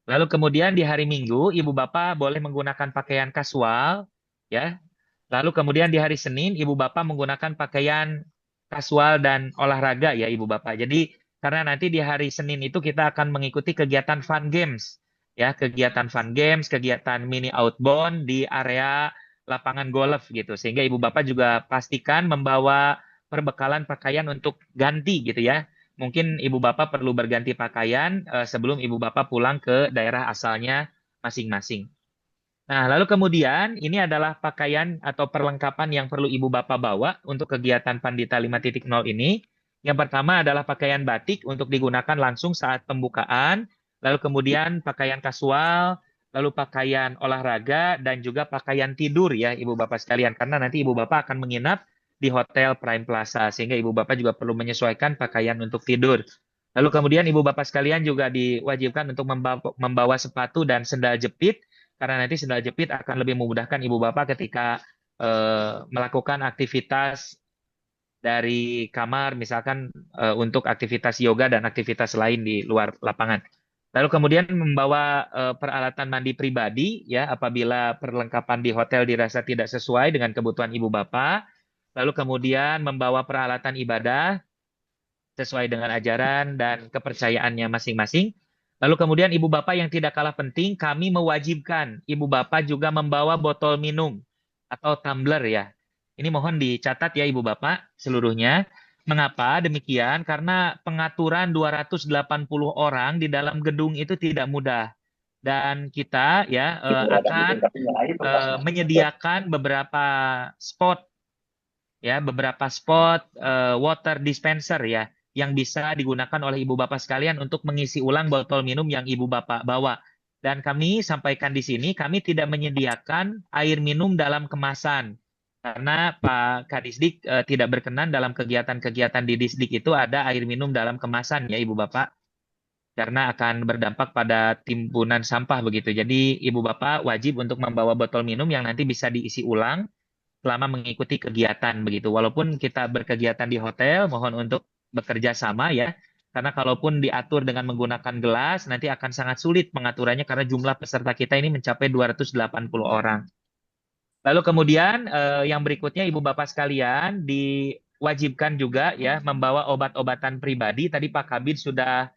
S3: Lalu kemudian di hari Minggu, ibu bapak boleh menggunakan pakaian kasual ya. Lalu kemudian di hari Senin Ibu Bapak menggunakan pakaian kasual dan olahraga ya Ibu Bapak. Jadi karena nanti di hari Senin itu kita akan mengikuti kegiatan fun games ya, kegiatan fun games, kegiatan mini outbound di area lapangan golf gitu. Sehingga Ibu Bapak juga pastikan membawa perbekalan pakaian untuk ganti gitu ya. Mungkin Ibu Bapak perlu berganti pakaian sebelum Ibu Bapak pulang ke daerah asalnya masing-masing. Nah, lalu kemudian ini adalah pakaian atau perlengkapan yang perlu Ibu Bapak bawa untuk kegiatan Pandita 5.0 ini. Yang pertama adalah pakaian batik untuk digunakan langsung saat pembukaan, lalu kemudian pakaian kasual, lalu pakaian olahraga, dan juga pakaian tidur ya Ibu Bapak sekalian. Karena nanti Ibu Bapak akan menginap di Hotel Prime Plaza, sehingga Ibu Bapak juga perlu menyesuaikan pakaian untuk tidur. Lalu kemudian Ibu Bapak sekalian juga diwajibkan untuk membawa sepatu dan sendal jepit, karena nanti sendal jepit akan lebih memudahkan Ibu Bapak ketika melakukan aktivitas dari kamar, misalkan untuk aktivitas yoga dan aktivitas lain di luar lapangan. Lalu kemudian membawa peralatan mandi pribadi, ya apabila perlengkapan di hotel dirasa tidak sesuai dengan kebutuhan Ibu Bapak. Lalu kemudian membawa peralatan ibadah sesuai dengan ajaran dan kepercayaannya masing-masing. Lalu kemudian Ibu Bapak yang tidak kalah penting, kami mewajibkan Ibu Bapak juga membawa botol minum atau tumbler ya. Ini mohon dicatat ya Ibu Bapak seluruhnya. Mengapa demikian? Karena pengaturan 280 orang di dalam gedung itu tidak mudah. Dan kita ya akan menyediakan beberapa spot water dispenser ya yang bisa digunakan oleh Ibu Bapak sekalian untuk mengisi ulang botol minum yang Ibu Bapak bawa. Dan kami sampaikan di sini, kami tidak menyediakan air minum dalam kemasan. Karena Pak Kadisdik tidak berkenan dalam kegiatan-kegiatan di Disdik itu ada air minum dalam kemasan ya Ibu Bapak. Karena akan berdampak pada timbunan sampah begitu. Jadi Ibu Bapak wajib untuk membawa botol minum yang nanti bisa diisi ulang selama mengikuti kegiatan begitu. Walaupun kita berkegiatan di hotel, mohon untuk bekerja sama ya. Karena kalaupun diatur dengan menggunakan gelas, nanti akan sangat sulit pengaturannya karena jumlah peserta kita ini mencapai 280 orang. Lalu kemudian yang berikutnya Ibu Bapak sekalian diwajibkan juga ya membawa obat-obatan pribadi. Tadi Pak Kabid sudah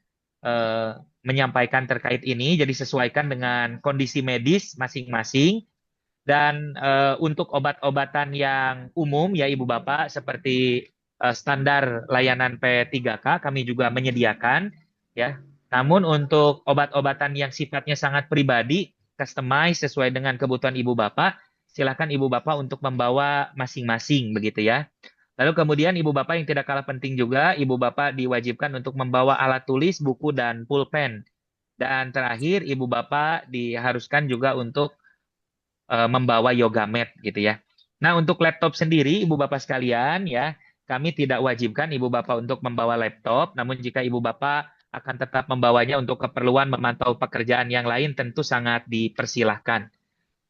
S3: menyampaikan terkait ini, jadi sesuaikan dengan kondisi medis masing-masing. Dan untuk obat-obatan yang umum ya Ibu Bapak seperti standar layanan P3K kami juga menyediakan ya. Namun untuk obat-obatan yang sifatnya sangat pribadi, customize sesuai dengan kebutuhan Ibu Bapak, silakan Ibu Bapak untuk membawa masing-masing begitu ya. Lalu kemudian Ibu Bapak yang tidak kalah penting juga, Ibu Bapak diwajibkan untuk membawa alat tulis, buku, dan pulpen. Dan terakhir, Ibu Bapak diharuskan juga untuk membawa yoga mat gitu ya. Nah, untuk laptop sendiri Ibu Bapak sekalian ya, kami tidak wajibkan Ibu Bapak untuk membawa laptop, namun jika Ibu Bapak akan tetap membawanya untuk keperluan memantau pekerjaan yang lain tentu sangat dipersilahkan.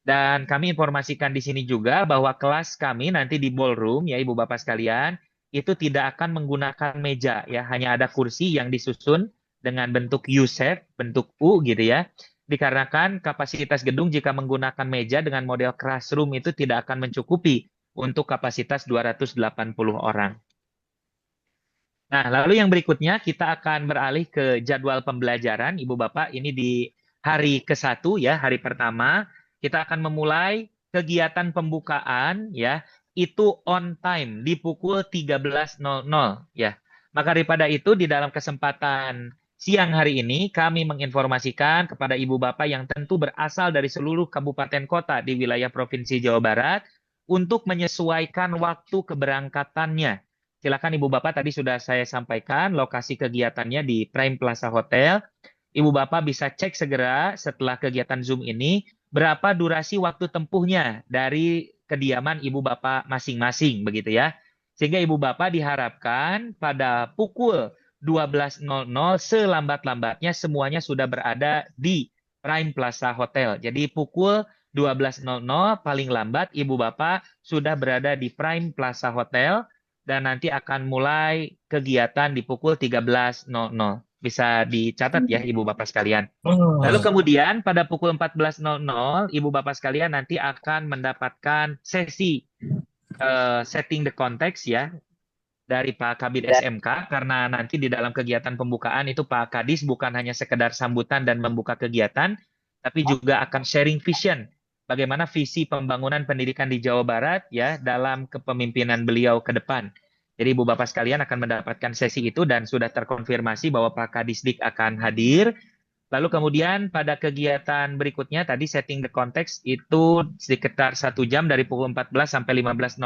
S3: Dan kami informasikan di sini juga bahwa kelas kami nanti di ballroom ya Ibu Bapak sekalian, itu tidak akan menggunakan meja ya, hanya ada kursi yang disusun dengan bentuk U-shape, bentuk U gitu ya. Dikarenakan kapasitas gedung jika menggunakan meja dengan model classroom itu tidak akan mencukupi untuk kapasitas 280 orang. Nah, lalu yang berikutnya kita akan beralih ke jadwal pembelajaran. Ibu Bapak, ini di hari ke-1 ya, hari pertama. Kita akan memulai kegiatan pembukaan ya, itu on time di pukul 13.00 ya. Maka daripada itu di dalam kesempatan siang hari ini kami menginformasikan kepada Ibu Bapak yang tentu berasal dari seluruh kabupaten kota di wilayah Provinsi Jawa Barat untuk menyesuaikan waktu keberangkatannya. Silakan Ibu Bapak, tadi sudah saya sampaikan lokasi kegiatannya di Prime Plaza Hotel. Ibu Bapak bisa cek segera setelah kegiatan Zoom ini berapa durasi waktu tempuhnya dari kediaman Ibu Bapak masing-masing begitu ya. Sehingga Ibu Bapak diharapkan pada pukul 12.00 selambat-lambatnya semuanya sudah berada di Prime Plaza Hotel. Jadi pukul 12.00 paling lambat Ibu Bapak sudah berada di Prime Plaza Hotel dan nanti akan mulai kegiatan di pukul 13.00. Bisa dicatat ya Ibu Bapak sekalian. Lalu kemudian pada pukul 14.00 Ibu Bapak sekalian nanti akan mendapatkan sesi setting the context ya dari Pak Kabid SMK, karena nanti di dalam kegiatan pembukaan itu Pak Kadis bukan hanya sekedar sambutan dan membuka kegiatan, tapi juga akan sharing vision bagaimana visi pembangunan pendidikan di Jawa Barat ya dalam kepemimpinan beliau ke depan. Jadi Ibu Bapak sekalian akan mendapatkan sesi itu dan sudah terkonfirmasi bahwa Pak Kadisdik akan hadir. Lalu kemudian pada kegiatan berikutnya tadi setting the context itu sekitar 1 jam dari pukul 14 sampai 15.00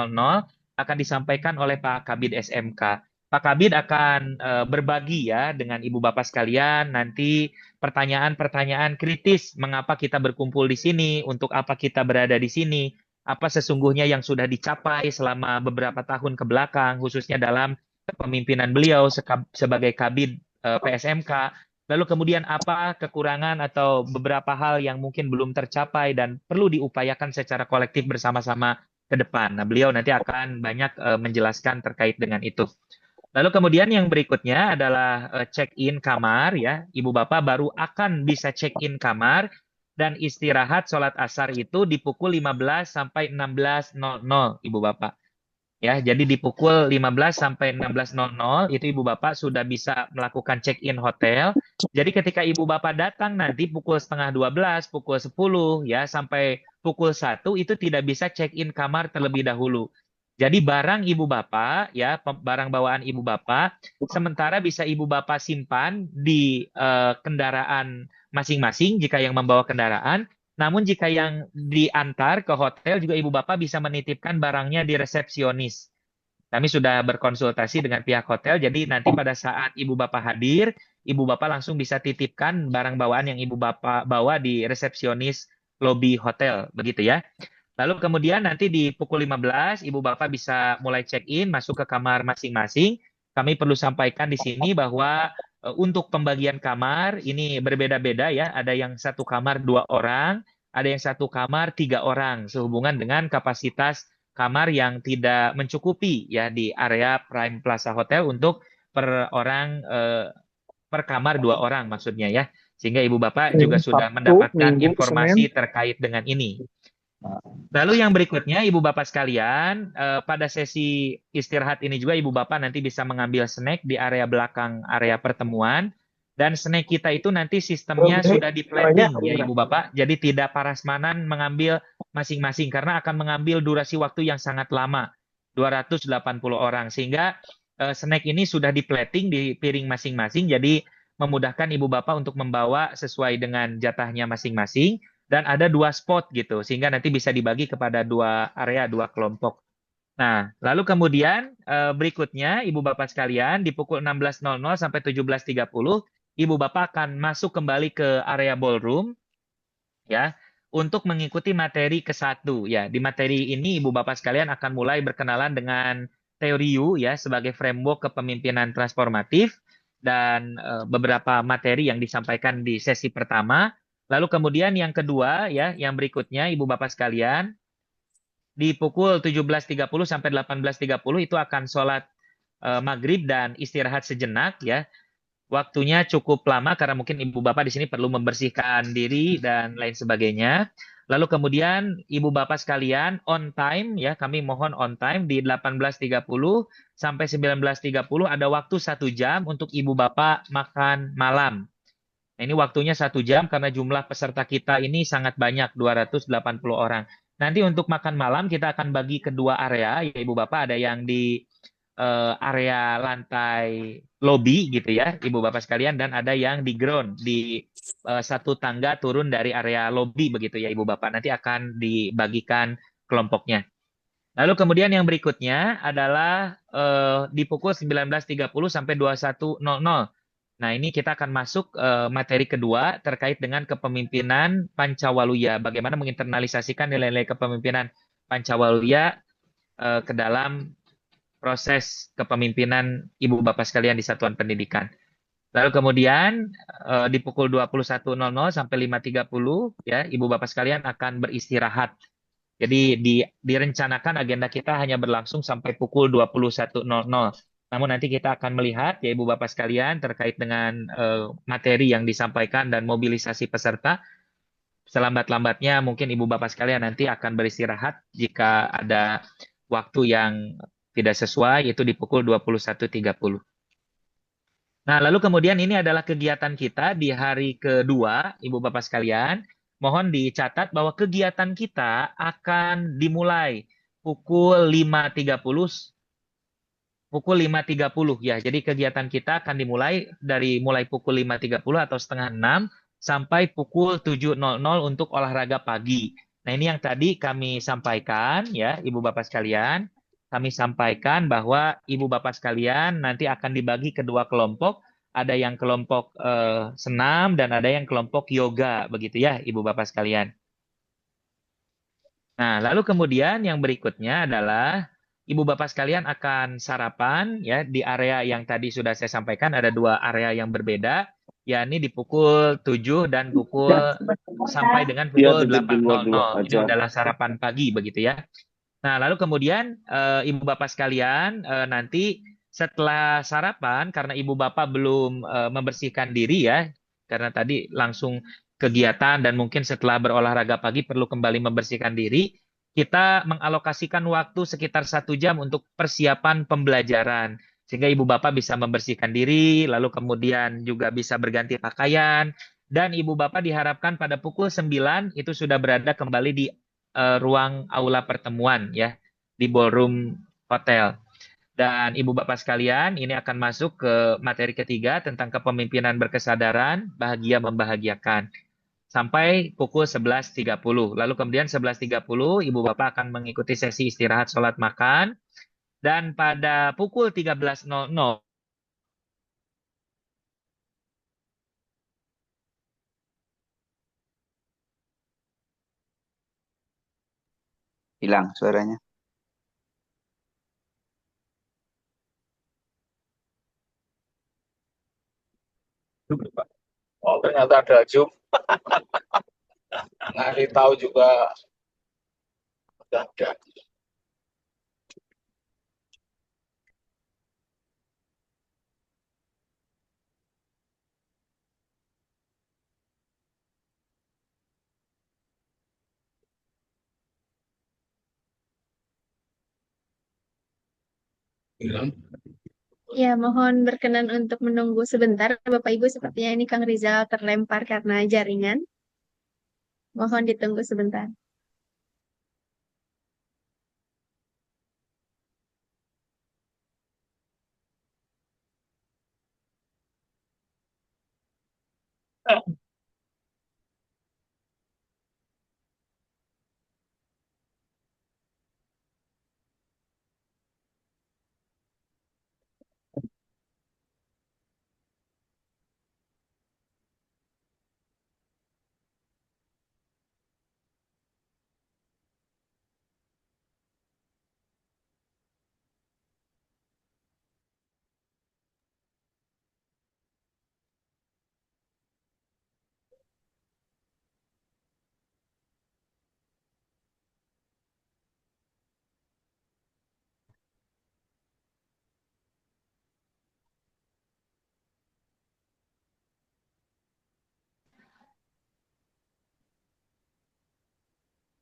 S3: akan disampaikan oleh Pak Kabid SMK. Pak Kabid akan berbagi ya dengan Ibu Bapak sekalian nanti pertanyaan-pertanyaan kritis mengapa kita berkumpul di sini, untuk apa kita berada di sini, apa sesungguhnya yang sudah dicapai selama beberapa tahun ke belakang khususnya dalam kepemimpinan beliau sebagai Kabid PSMK. Lalu kemudian apa kekurangan atau beberapa hal yang mungkin belum tercapai dan perlu diupayakan secara kolektif bersama-sama ke depan. Nah, beliau nanti akan banyak menjelaskan terkait dengan itu. Lalu kemudian yang berikutnya adalah check-in kamar ya. Ibu Bapak baru akan bisa check-in kamar dan istirahat sholat asar itu di pukul 15 sampai 16.00 Ibu Bapak. Ya, jadi di pukul 15 sampai 16.00 itu Ibu Bapak sudah bisa melakukan check-in hotel. Jadi ketika Ibu Bapak datang nanti pukul setengah 12, pukul 10 ya sampai pukul 1 itu tidak bisa check-in kamar terlebih dahulu. Jadi barang Ibu Bapak ya, barang bawaan Ibu Bapak sementara bisa Ibu Bapak simpan di kendaraan masing-masing jika yang membawa kendaraan. Namun jika yang diantar ke hotel juga Ibu Bapak bisa menitipkan barangnya di resepsionis. Kami sudah berkonsultasi dengan pihak hotel, jadi nanti pada saat Ibu Bapak hadir, Ibu Bapak langsung bisa titipkan barang bawaan yang Ibu Bapak bawa di resepsionis lobi hotel, begitu ya. Lalu kemudian nanti di pukul 15, Ibu Bapak bisa mulai check-in, masuk ke kamar masing-masing. Kami perlu sampaikan di sini bahwa untuk pembagian kamar ini berbeda-beda ya. Ada yang satu kamar 2 orang, ada yang satu kamar 3 orang, sehubungan dengan kapasitas kamar yang tidak mencukupi ya di area Prime Plaza Hotel untuk per orang per kamar 2 orang maksudnya ya. Sehingga Ibu Bapak juga sudah mendapatkan informasi terkait dengan ini. Lalu yang berikutnya Ibu Bapak sekalian, pada sesi istirahat ini juga Ibu Bapak nanti bisa mengambil snack di area belakang area pertemuan. Dan snack kita itu nanti sistemnya sudah di-planning ya Ibu Bapak. Jadi tidak parasmanan mengambil masing-masing karena akan mengambil durasi waktu yang sangat lama, 280 orang. Sehingga snack ini sudah di-plating di piring masing-masing. Jadi memudahkan Ibu Bapak untuk membawa sesuai dengan jatahnya masing-masing. Dan ada 2 spot gitu, sehingga nanti bisa dibagi kepada 2 area, 2 kelompok. Nah, lalu kemudian berikutnya Ibu Bapak sekalian di pukul 16.00 sampai 17.30 Ibu Bapak akan masuk kembali ke area ballroom ya untuk mengikuti materi ke-1 ya. Di materi ini Ibu Bapak sekalian akan mulai berkenalan dengan teori U ya sebagai framework kepemimpinan transformatif dan beberapa materi yang disampaikan di sesi pertama. Lalu kemudian yang kedua ya, yang berikutnya Ibu Bapak sekalian di pukul 17.30 sampai 18.30 itu akan sholat maghrib dan istirahat sejenak ya. Waktunya cukup lama karena mungkin Ibu Bapak di sini perlu membersihkan diri dan lain sebagainya. Lalu kemudian Ibu Bapak sekalian on time ya, kami mohon on time di 18.30 sampai 19.30 ada waktu 1 jam untuk Ibu Bapak makan malam. Nah, ini waktunya 1 jam karena jumlah peserta kita ini sangat banyak, 280 orang. Nanti untuk makan malam kita akan bagi ke 2 area, ya Ibu Bapak, ada yang di area lantai lobby gitu ya, Ibu Bapak sekalian, dan ada yang di ground, di satu tangga turun dari area lobby begitu ya Ibu Bapak. Nanti akan dibagikan kelompoknya. Lalu kemudian yang berikutnya adalah di pukul 19.30 sampai 21.00. Nah, ini kita akan masuk materi kedua terkait dengan kepemimpinan Pancawaluya. Bagaimana menginternalisasikan nilai-nilai kepemimpinan Pancawaluya ke dalam proses kepemimpinan Ibu Bapak sekalian di satuan pendidikan. Lalu kemudian di pukul 21.00 sampai 5.30 ya, Ibu Bapak sekalian akan beristirahat. Jadi direncanakan agenda kita hanya berlangsung sampai pukul 21.00. Namun nanti kita akan melihat ya Ibu Bapak sekalian terkait dengan materi yang disampaikan dan mobilisasi peserta. Selambat-lambatnya mungkin Ibu Bapak sekalian nanti akan beristirahat jika ada waktu yang tidak sesuai, itu di pukul 21.30. Nah, lalu kemudian ini adalah kegiatan kita di hari kedua, Ibu Bapak sekalian. Mohon dicatat bahwa kegiatan kita akan dimulai pukul 5.30, ya. Jadi kegiatan kita akan dimulai dari mulai pukul 5.30 atau setengah 6 sampai pukul 7.00 untuk olahraga pagi. Nah, ini yang tadi kami sampaikan ya, Ibu Bapak sekalian. Kami sampaikan bahwa Ibu Bapak sekalian nanti akan dibagi kedua kelompok. Ada yang kelompok senam dan ada yang kelompok yoga, begitu ya, Ibu Bapak sekalian. Nah, lalu kemudian yang berikutnya adalah Ibu Bapak sekalian akan sarapan ya di area yang tadi sudah saya sampaikan, ada dua area yang berbeda, yakni di pukul 7 dan pukul sampai dengan
S5: Iya,
S3: pukul
S5: titip di luar dulu
S3: 8.00. Ini
S5: aja.
S3: adalah sarapan pagi begitu ya. Nah, lalu kemudian Ibu Bapak sekalian nanti setelah sarapan karena Ibu Bapak belum membersihkan diri ya, karena tadi langsung kegiatan dan mungkin setelah berolahraga pagi perlu kembali membersihkan diri, kita mengalokasikan waktu sekitar 1 jam untuk persiapan pembelajaran. Sehingga Ibu Bapak bisa membersihkan diri, lalu kemudian juga bisa berganti pakaian, dan Ibu Bapak diharapkan pada pukul 9 itu sudah berada kembali di ruang aula pertemuan ya, di ballroom hotel. Dan Ibu Bapak sekalian, ini akan masuk ke materi ketiga tentang kepemimpinan berkesadaran, bahagia membahagiakan. Sampai pukul 11.30. Lalu kemudian 11.30 Ibu Bapak akan mengikuti sesi istirahat sholat makan. Dan pada pukul 13.00
S5: Hilang suaranya.
S2: Oh, ternyata ada Zoom. Ngasih tahu juga udah ada. Hilang.
S1: Ya, mohon berkenan untuk menunggu sebentar. Bapak Ibu, sepertinya ini Kang Rizal terlempar karena jaringan. Mohon ditunggu sebentar.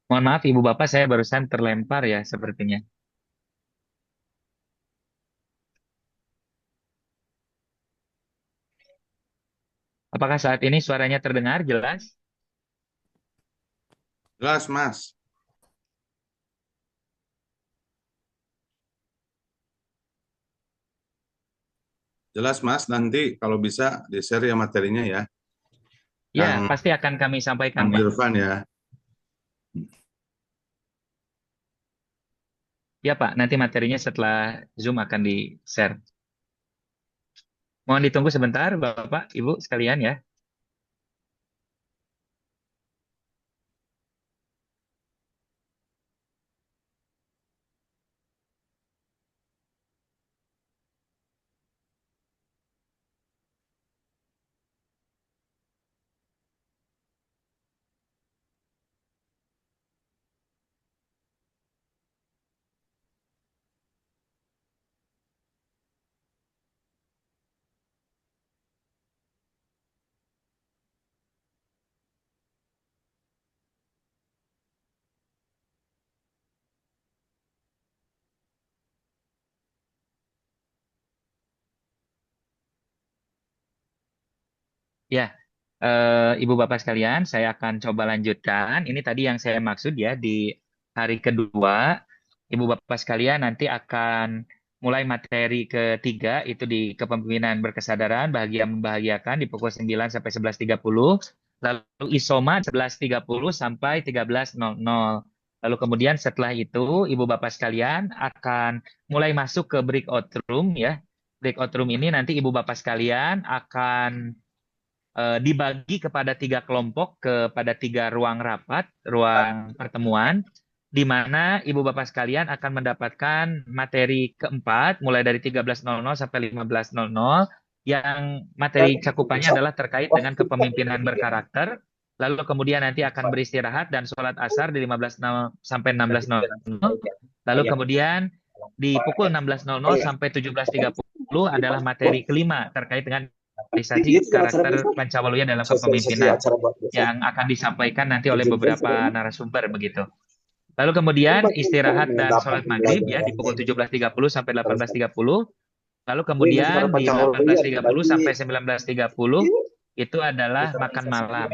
S3: Mohon maaf Ibu Bapak, saya barusan terlempar ya sepertinya. Apakah saat ini suaranya terdengar jelas?
S5: Jelas, Mas. Jelas, Mas. Nanti kalau bisa di-share ya materinya ya.
S3: Ya,
S5: Kang
S3: pasti akan kami sampaikan, Pak.
S5: Irfan ya.
S3: Ya, Pak. Nanti materinya setelah Zoom akan di-share. Mohon ditunggu sebentar, Bapak, Ibu sekalian ya. Ya, Ibu Bapak sekalian, saya akan coba lanjutkan. Ini tadi yang saya maksud ya, di hari kedua, Ibu Bapak sekalian nanti akan mulai materi ketiga, itu di kepemimpinan berkesadaran, bahagia membahagiakan di pukul 9 sampai 11.30. Lalu Isoma 11.30 sampai 13.00. Lalu kemudian setelah itu, Ibu Bapak sekalian akan mulai masuk ke breakout room ya. Breakout room ini nanti Ibu Bapak sekalian akan dibagi kepada 3 kelompok, kepada 3 ruang rapat, ruang pertemuan, di mana Ibu Bapak sekalian akan mendapatkan materi keempat, mulai dari 13.00 sampai 15.00, yang materi cakupannya adalah terkait dengan kepemimpinan berkarakter, lalu kemudian nanti akan beristirahat dan sholat asar di 15.00 sampai 16.00, lalu kemudian di pukul 16.00 sampai 17.30 adalah materi kelima terkait dengan realisasi karakter Pancawaluya dalam kepemimpinan yang akan disampaikan nanti oleh beberapa narasumber begitu. Lalu kemudian istirahat dan sholat maghrib ya di pukul 17.30 sampai 18.30. Lalu kemudian di 18.30 sampai 19.30 itu adalah makan malam.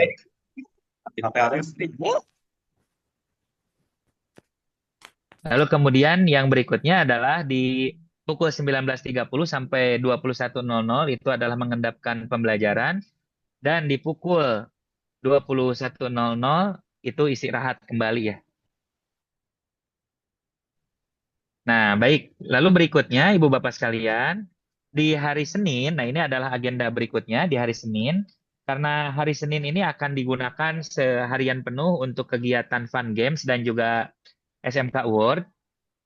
S3: Lalu kemudian yang berikutnya adalah di pukul 19.30 sampai 21.00 itu adalah mengendapkan pembelajaran. Dan di pukul 21.00 itu istirahat kembali ya. Nah, baik. Lalu berikutnya, Ibu Bapak sekalian, di hari Senin, nah ini adalah agenda berikutnya di hari Senin, karena hari Senin ini akan digunakan seharian penuh untuk kegiatan Fun Games dan juga SMK Award,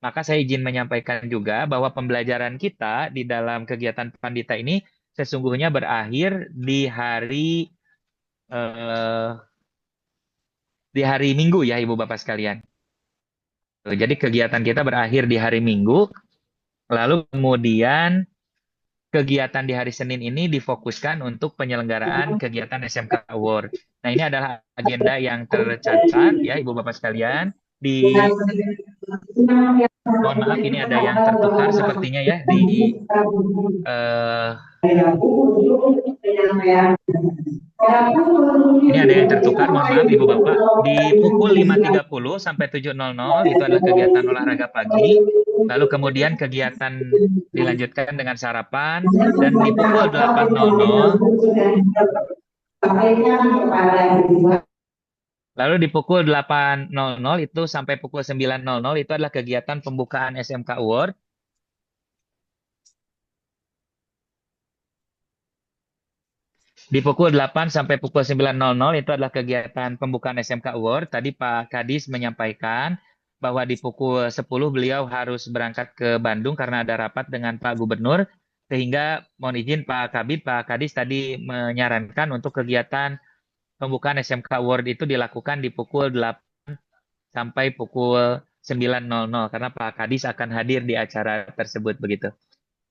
S3: maka saya izin menyampaikan juga bahwa pembelajaran kita di dalam kegiatan Pandita ini sesungguhnya berakhir eh, di hari Minggu ya Ibu Bapak sekalian. Jadi kegiatan kita berakhir di hari Minggu, lalu kemudian kegiatan di hari Senin ini difokuskan untuk penyelenggaraan kegiatan SMK Award. Nah, ini adalah agenda yang tercatat ya Ibu Bapak sekalian. Mohon maaf ini ada yang tertukar sepertinya ya ini ada yang tertukar, mohon maaf Ibu Bapak. Di pukul 5.30 sampai 7.00 itu adalah kegiatan olahraga pagi. Lalu kemudian kegiatan dilanjutkan dengan sarapan. Dan di pukul 8.00 lalu di pukul 8.00 itu sampai pukul 9.00 itu adalah kegiatan pembukaan SMK Award. Di pukul 8 sampai pukul 9.00 itu adalah kegiatan pembukaan SMK Award. Tadi Pak Kadis menyampaikan bahwa di pukul 10 beliau harus berangkat ke Bandung karena ada rapat dengan Pak Gubernur. Sehingga mohon izin Pak Kabid, Pak Kadis tadi menyarankan untuk kegiatan pembukaan SMK Award itu dilakukan di pukul 8 sampai pukul 9.00 karena Pak Kadis akan hadir di acara tersebut begitu.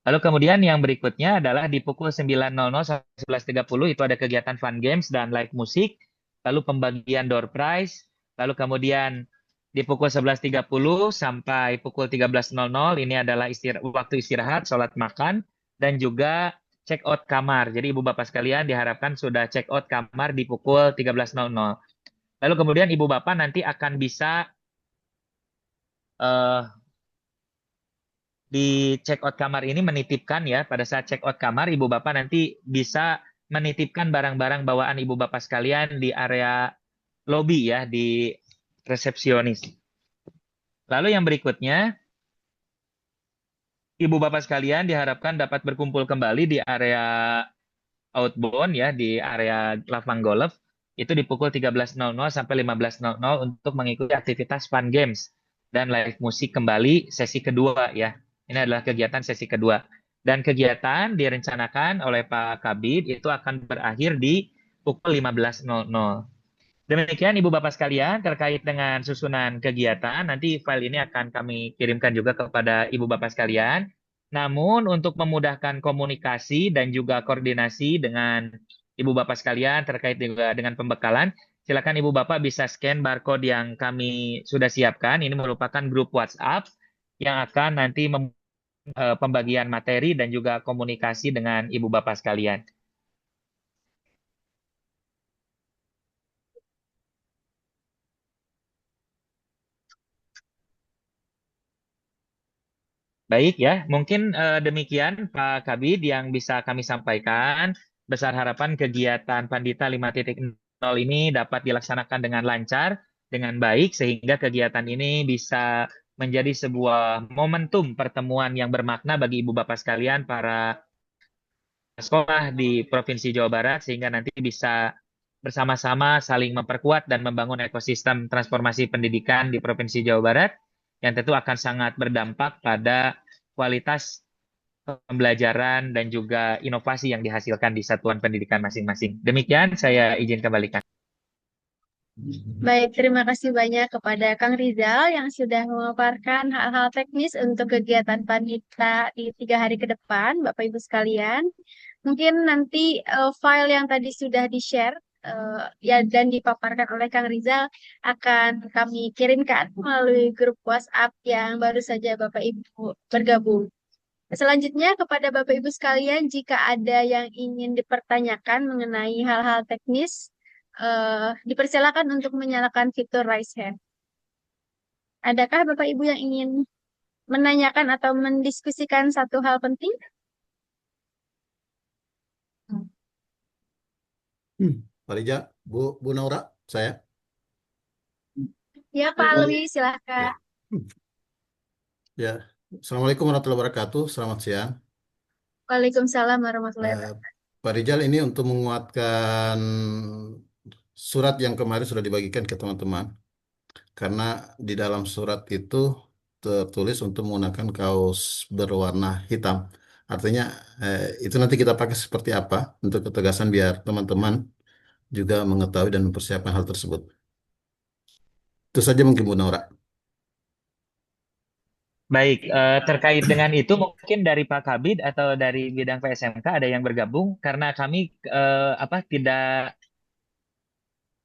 S3: Lalu kemudian yang berikutnya adalah di pukul 9.00 sampai 11.30 itu ada kegiatan Fun Games dan live musik, lalu pembagian door prize, lalu kemudian di pukul 11.30 sampai pukul 13.00 ini adalah waktu istirahat, sholat makan, dan juga check out kamar. Jadi Ibu Bapak sekalian diharapkan sudah check out kamar di pukul 13.00. Lalu kemudian Ibu Bapak nanti akan bisa di check out kamar ini menitipkan ya, pada saat check out kamar Ibu Bapak nanti bisa menitipkan barang-barang bawaan Ibu Bapak sekalian di area lobby ya, di resepsionis. Lalu yang berikutnya, Ibu Bapak sekalian diharapkan dapat berkumpul kembali di area outbound ya, di area lapang golf, itu di pukul 13.00 sampai 15.00 untuk mengikuti aktivitas Fun Games dan live musik kembali sesi kedua ya. Ini adalah kegiatan sesi kedua. Dan kegiatan direncanakan oleh Pak Kabid itu akan berakhir di pukul 15.00. Demikian Ibu Bapak sekalian terkait dengan susunan kegiatan. Nanti file ini akan kami kirimkan juga kepada Ibu Bapak sekalian. Namun untuk memudahkan komunikasi dan juga koordinasi dengan Ibu Bapak sekalian terkait juga dengan pembekalan, silakan Ibu Bapak bisa scan barcode yang kami sudah siapkan. Ini merupakan grup WhatsApp yang akan nanti pembagian materi dan juga komunikasi dengan Ibu Bapak sekalian. Baik ya, mungkin demikian Pak Kabid yang bisa kami sampaikan. Besar harapan kegiatan Pandita 5.0 ini dapat dilaksanakan dengan lancar, dengan baik, sehingga kegiatan ini bisa menjadi sebuah momentum pertemuan yang bermakna bagi Ibu Bapak sekalian, para sekolah di Provinsi Jawa Barat, sehingga nanti bisa bersama-sama saling memperkuat dan membangun ekosistem transformasi pendidikan di Provinsi Jawa Barat, yang tentu akan sangat berdampak pada kualitas pembelajaran dan juga inovasi yang dihasilkan di satuan pendidikan masing-masing. Demikian saya izin kembalikan.
S1: Baik, terima kasih banyak kepada Kang Rizal yang sudah memaparkan hal-hal teknis untuk kegiatan Pandita di 3 hari ke depan, Bapak Ibu sekalian. Mungkin nanti file yang tadi sudah di-share ya dan dipaparkan oleh Kang Rizal akan kami kirimkan melalui grup WhatsApp yang baru saja Bapak Ibu bergabung. Selanjutnya kepada Bapak Ibu sekalian, jika ada yang ingin dipertanyakan mengenai hal-hal teknis, dipersilakan untuk menyalakan fitur raise hand. Adakah Bapak Ibu yang ingin menanyakan atau mendiskusikan satu hal penting?
S6: Pak Rija, Bu Naura, saya.
S1: Ya, Pak Alwi, silakan.
S6: Ya, Assalamualaikum warahmatullahi wabarakatuh. Selamat siang.
S1: Waalaikumsalam warahmatullahi wabarakatuh.
S6: Pak Rijal, ini untuk menguatkan surat yang kemarin sudah dibagikan ke teman-teman. Karena di dalam surat itu tertulis untuk menggunakan kaos berwarna hitam. Artinya itu nanti kita pakai seperti apa untuk ketegasan biar teman-teman juga mengetahui dan mempersiapkan hal tersebut. Itu saja mungkin Bu Naura.
S3: Baik, terkait dengan itu mungkin dari Pak Kabid atau dari bidang PSMK ada yang bergabung, karena kami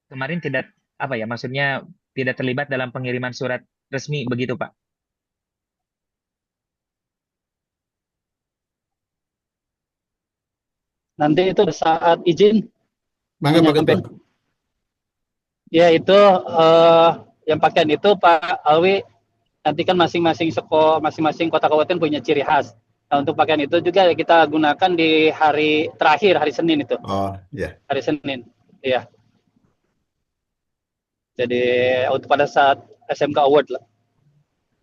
S3: kemarin tidak maksudnya tidak terlibat dalam pengiriman surat resmi begitu Pak.
S7: Nanti itu saat izin
S6: Mangga Pak Guntur.
S7: ya itu yang pakaian itu Pak Alwi, nanti kan masing-masing kota kabupaten punya ciri khas. Nah, untuk pakaian itu juga kita gunakan di hari terakhir, hari Senin itu.
S6: Oh, iya.
S7: Hari Senin, iya. Jadi untuk pada saat SMK Award lah.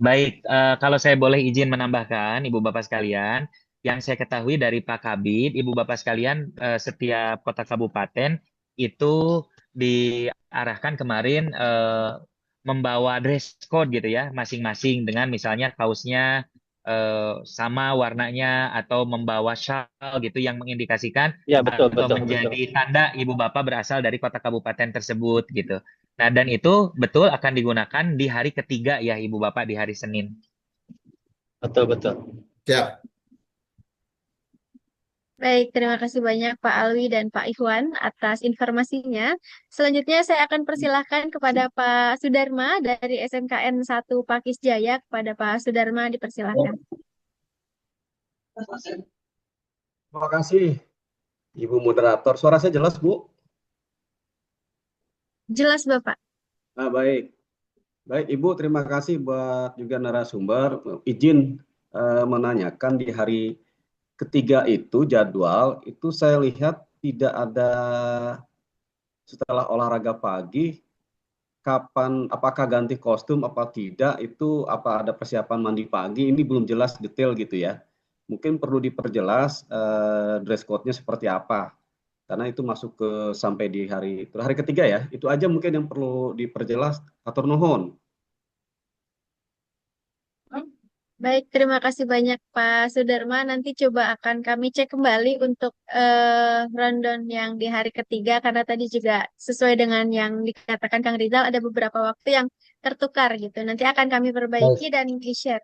S3: Baik, kalau saya boleh izin menambahkan, Ibu Bapak sekalian, yang saya ketahui dari Pak Kabid, Ibu Bapak sekalian, setiap kota kabupaten itu diarahkan kemarin membawa dress code gitu ya, masing-masing dengan misalnya kaosnya sama warnanya atau membawa shawl gitu yang mengindikasikan
S7: Ya, betul,
S3: atau
S7: betul,
S3: menjadi
S7: betul.
S3: tanda Ibu Bapak berasal dari kota kabupaten tersebut gitu. Nah, dan itu betul akan digunakan di hari ketiga ya, Ibu Bapak, di hari Senin.
S7: Betul, betul.
S6: Siap.
S1: Baik, terima kasih banyak Pak Alwi dan Pak Ikhwan atas informasinya. Selanjutnya saya akan persilahkan kepada Pak Sudarma dari SMKN 1 Pakis Jaya. Kepada Pak Sudarma dipersilahkan.
S8: Terima kasih, Ibu Moderator. Suara saya jelas, Bu?
S1: Jelas, Bapak.
S8: Baik. Baik, Ibu, terima kasih buat juga narasumber. Izin menanyakan di hari ketiga itu jadwal, itu saya lihat tidak ada setelah olahraga pagi, kapan, apakah ganti kostum apa tidak, itu apa ada persiapan mandi pagi, ini belum jelas detail gitu ya. Mungkin perlu diperjelas dress code-nya seperti apa. Karena itu masuk ke sampai di hari ketiga ya. Itu aja mungkin yang perlu diperjelas. Hatur nuhun.
S1: Baik, terima kasih banyak Pak Sudarma. Nanti coba akan kami cek kembali untuk rundown yang di hari ketiga, karena tadi juga sesuai dengan yang dikatakan Kang Rizal, ada beberapa waktu yang tertukar gitu. Nanti akan kami perbaiki dan di-share.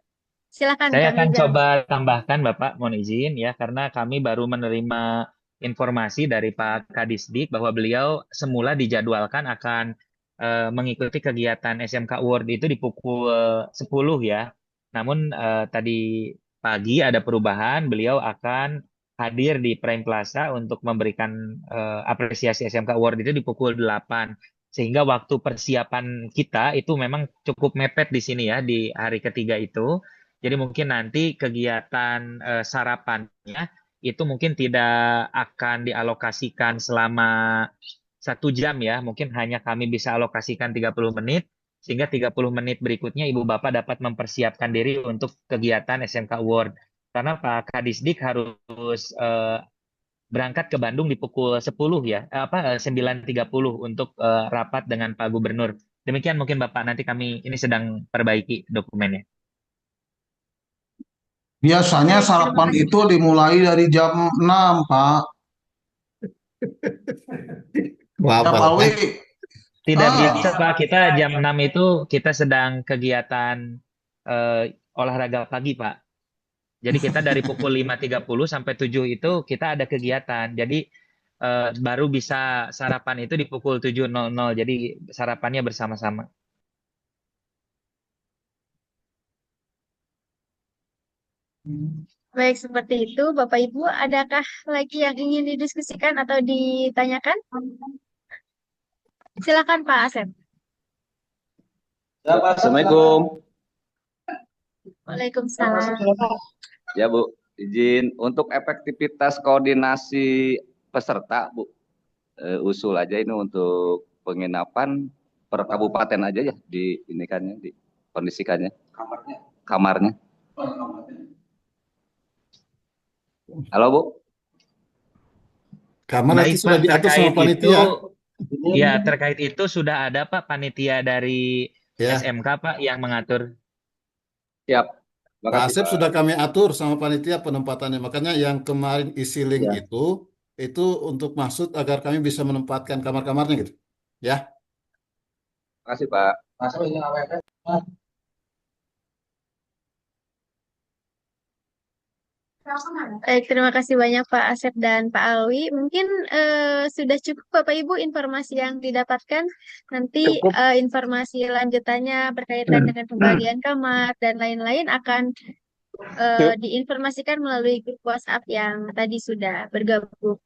S1: Silakan
S3: Saya
S1: Kang
S3: akan
S1: Rizal.
S3: coba tambahkan, Bapak, mohon izin ya, karena kami baru menerima informasi dari Pak Kadisdik bahwa beliau semula dijadwalkan akan mengikuti kegiatan SMK Award itu di pukul 10 ya. Namun tadi pagi ada perubahan, beliau akan hadir di Prime Plaza untuk memberikan apresiasi SMK Award itu di pukul 8. Sehingga waktu persiapan kita itu memang cukup mepet di sini ya, di hari ketiga itu. Jadi mungkin nanti kegiatan sarapannya itu mungkin tidak akan dialokasikan selama 1 jam ya. Mungkin hanya kami bisa alokasikan 30 menit, sehingga 30 menit berikutnya Ibu Bapak dapat mempersiapkan diri untuk kegiatan SMK Award. Karena Pak Kadisdik harus berangkat ke Bandung di pukul 10 ya, 9.30 untuk rapat dengan Pak Gubernur. Demikian mungkin Bapak, nanti kami ini sedang perbaiki dokumennya.
S9: Biasanya
S1: Baik, terima
S9: sarapan
S1: kasih.
S9: itu dimulai dari jam 6, Pak.
S6: Wah,
S9: Ya, Pak
S6: Pak.
S9: Alwi.
S3: Tidak
S9: Ah,
S3: bisa Pak, kita jam 6 itu kita sedang kegiatan olahraga pagi Pak. Jadi kita dari pukul 5.30 sampai 7 itu kita ada kegiatan. Jadi baru bisa sarapan itu di pukul 7.00. Jadi sarapannya bersama-sama.
S1: Baik, seperti itu. Bapak Ibu, adakah lagi yang ingin didiskusikan atau ditanyakan? Silakan Pak Asep.
S10: Assalamualaikum.
S1: Waalaikumsalam.
S10: Ya Bu, izin untuk efektivitas koordinasi peserta Bu, usul aja ini untuk penginapan per kabupaten aja ya di ini kan ya, di kondisikannya. Kamarnya. Halo Bu.
S6: Kamar nanti
S3: Baik
S6: sudah
S3: Pak,
S6: diatur sama
S3: terkait itu,
S6: panitia.
S3: ya terkait itu sudah ada Pak panitia dari
S6: Ya,
S3: SMK Pak yang mengatur.
S10: Siap.
S6: Pak
S10: Makasih
S6: Asep
S10: Pak.
S6: sudah kami atur sama panitia penempatannya. Makanya yang kemarin isi link
S10: Ya.
S6: itu untuk maksud agar kami bisa menempatkan kamar-kamarnya gitu. Ya.
S10: Makasih Pak.
S1: Baik, terima kasih banyak Pak Asep dan Pak Alwi. Mungkin sudah cukup Bapak Ibu informasi yang didapatkan. Nanti
S10: Cukup.
S1: informasi lanjutannya berkaitan dengan pembagian kamar dan lain-lain akan diinformasikan melalui grup WhatsApp yang tadi sudah bergabung.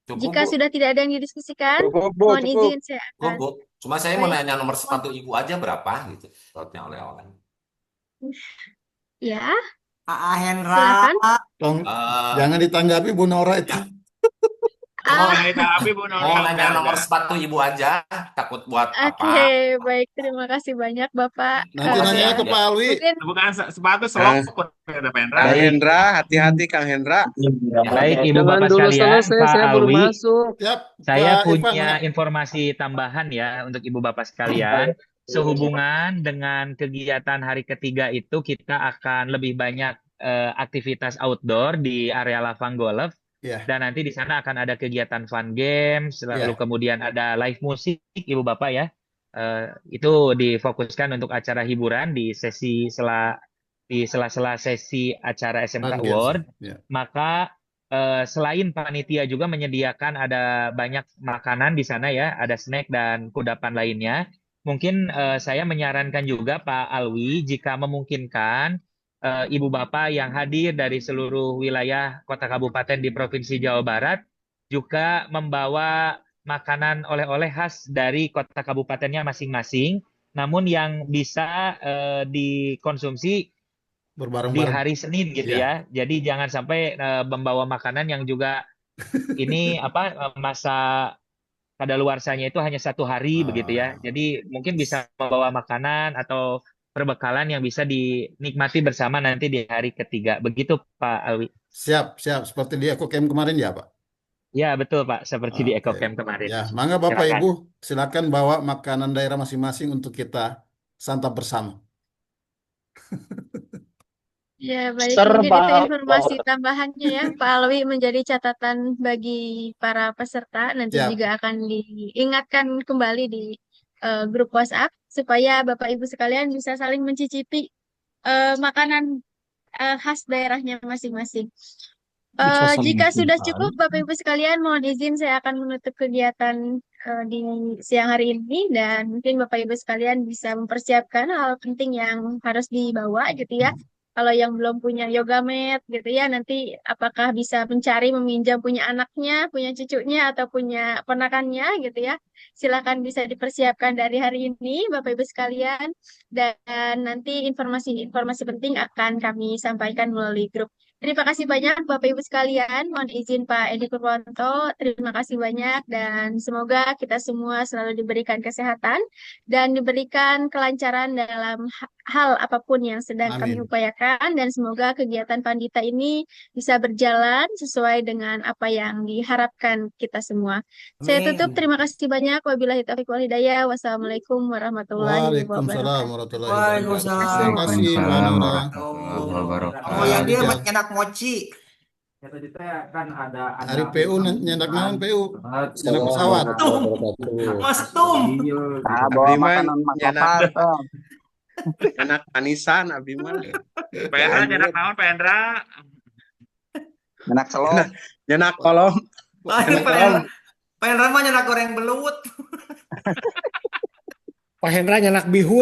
S11: Cukup,
S1: Jika
S11: Bu.
S1: sudah tidak ada yang didiskusikan,
S10: Cukup Bu,
S1: mohon
S10: cukup.
S1: izin saya
S11: Cukup,
S1: akan.
S11: Bu. Cuma saya mau
S1: Baik.
S11: nanya nomor sepatu Ibu aja berapa gitu. Slotnya oleh-oleh.
S1: Ya,
S12: Aa Hendra.
S1: silakan.
S6: Tolong
S11: Eh,
S6: jangan ditanggapi Bu Nora itu.
S11: ya.
S1: Ah,
S11: Mau nanya nomor sepatu Ibu aja. Takut buat
S1: Oke,
S11: apa?
S1: baik. Terima kasih banyak Bapak.
S6: Nanti
S11: Makasih
S6: nanya
S11: ya.
S6: ke Pak Alwi.
S1: Mungkin
S13: Bukan sepatu
S5: Kang,
S13: selop kata Pendra.
S5: Kang
S3: Baik,
S5: Hendra, hati-hati Kang Hendra.
S11: Ya.
S3: baik Ibu
S14: Jangan
S3: Bapak
S14: dulu
S3: sekalian,
S14: selesai,
S3: Pak
S14: saya baru
S3: Alwi,
S14: masuk.
S6: Siap,
S3: saya
S6: Pak Irfan.
S3: punya
S6: Mangga.
S3: informasi tambahan ya untuk Ibu Bapak sekalian. Sehubungan dengan kegiatan hari ketiga itu kita akan lebih banyak aktivitas outdoor di area Lavang Golf.
S6: Ya,
S3: Dan nanti di sana akan ada kegiatan fun games, lalu
S6: ya.
S3: kemudian ada live musik, Ibu Bapak ya. Itu difokuskan untuk acara hiburan di sela-sela sesi acara SMK
S6: Fun games.
S3: Award.
S6: Ya.
S3: Maka selain panitia juga menyediakan ada banyak makanan di sana ya, ada snack dan kudapan lainnya. Mungkin saya menyarankan juga Pak Alwi, jika memungkinkan, Ibu Bapak yang hadir dari seluruh wilayah kota kabupaten di Provinsi Jawa Barat juga membawa makanan oleh-oleh khas dari kota kabupatennya masing-masing, namun yang bisa dikonsumsi di
S6: Berbareng-bareng.
S3: hari Senin gitu
S6: Ya.
S3: ya. Jadi jangan sampai membawa makanan yang juga ini masa kadaluarsanya itu hanya 1 hari begitu ya. Jadi mungkin bisa membawa makanan atau perbekalan yang bisa dinikmati bersama nanti di hari ketiga. Begitu Pak Alwi.
S6: Siap, siap. Seperti di EcoCamp kemarin ya, Pak?
S3: Ya betul Pak, seperti di
S6: Oke.
S3: EcoCamp kemarin.
S6: Ya, mangga Bapak
S3: Silakan.
S6: Ibu, silakan bawa makanan daerah masing-masing untuk kita santap bersama.
S1: ya baik, mungkin itu
S7: Serba
S1: informasi tambahannya ya, Pak Alwi, menjadi catatan bagi para peserta. Nanti
S6: Siap.
S1: juga akan diingatkan kembali di grup WhatsApp supaya Bapak Ibu sekalian bisa saling mencicipi makanan khas daerahnya masing-masing.
S6: Bisa saling
S1: Jika sudah
S6: mencintai.
S1: cukup, Bapak Ibu sekalian, mohon izin saya akan menutup kegiatan di siang hari ini, dan mungkin Bapak Ibu sekalian bisa mempersiapkan hal penting yang harus dibawa gitu ya. Kalau yang belum punya yoga mat gitu ya, nanti apakah bisa mencari meminjam punya anaknya, punya cucunya atau punya ponakannya gitu ya. Silakan bisa dipersiapkan dari hari ini Bapak Ibu sekalian, dan nanti informasi-informasi penting akan kami sampaikan melalui grup. Terima kasih banyak Bapak Ibu sekalian. Mohon izin Pak Edi Purwanto. Terima kasih banyak dan semoga kita semua selalu diberikan kesehatan dan diberikan kelancaran dalam hal apapun yang sedang kami
S6: Amin.
S1: upayakan, dan semoga kegiatan Pandita ini bisa berjalan sesuai dengan apa yang diharapkan kita semua. Saya tutup.
S11: Amin.
S1: Terima kasih banyak. Wabillahi taufiq wal hidayah. Wassalamualaikum warahmatullahi
S6: Waalaikumsalam
S1: wabarakatuh.
S6: warahmatullahi wabarakatuh.
S11: Waalaikumsalam
S6: Terima kasih Mbak
S3: Waalaikumsalam
S6: Nora.
S3: warahmatullahi
S11: Kamu
S3: wabarakatuh.
S11: yang dia
S6: Aditya.
S11: nyenak mochi.
S12: Ya tadi teh kan ada
S6: Hari PU nyendak naon PU? Nyendak pesawat.
S11: Mas Tum.
S13: Ah,
S14: Abdi
S13: bawa
S14: mah
S13: makanan
S14: nyenak
S13: masakan.
S14: nyenak manisan abdi mah.
S3: Pendra nyenak naon Pendra?
S13: Enak selop.
S14: Nyenak kolom.
S11: Lain Pak Hendra mah nyenak goreng belut.
S15: Pak Hendra nyenak bihun.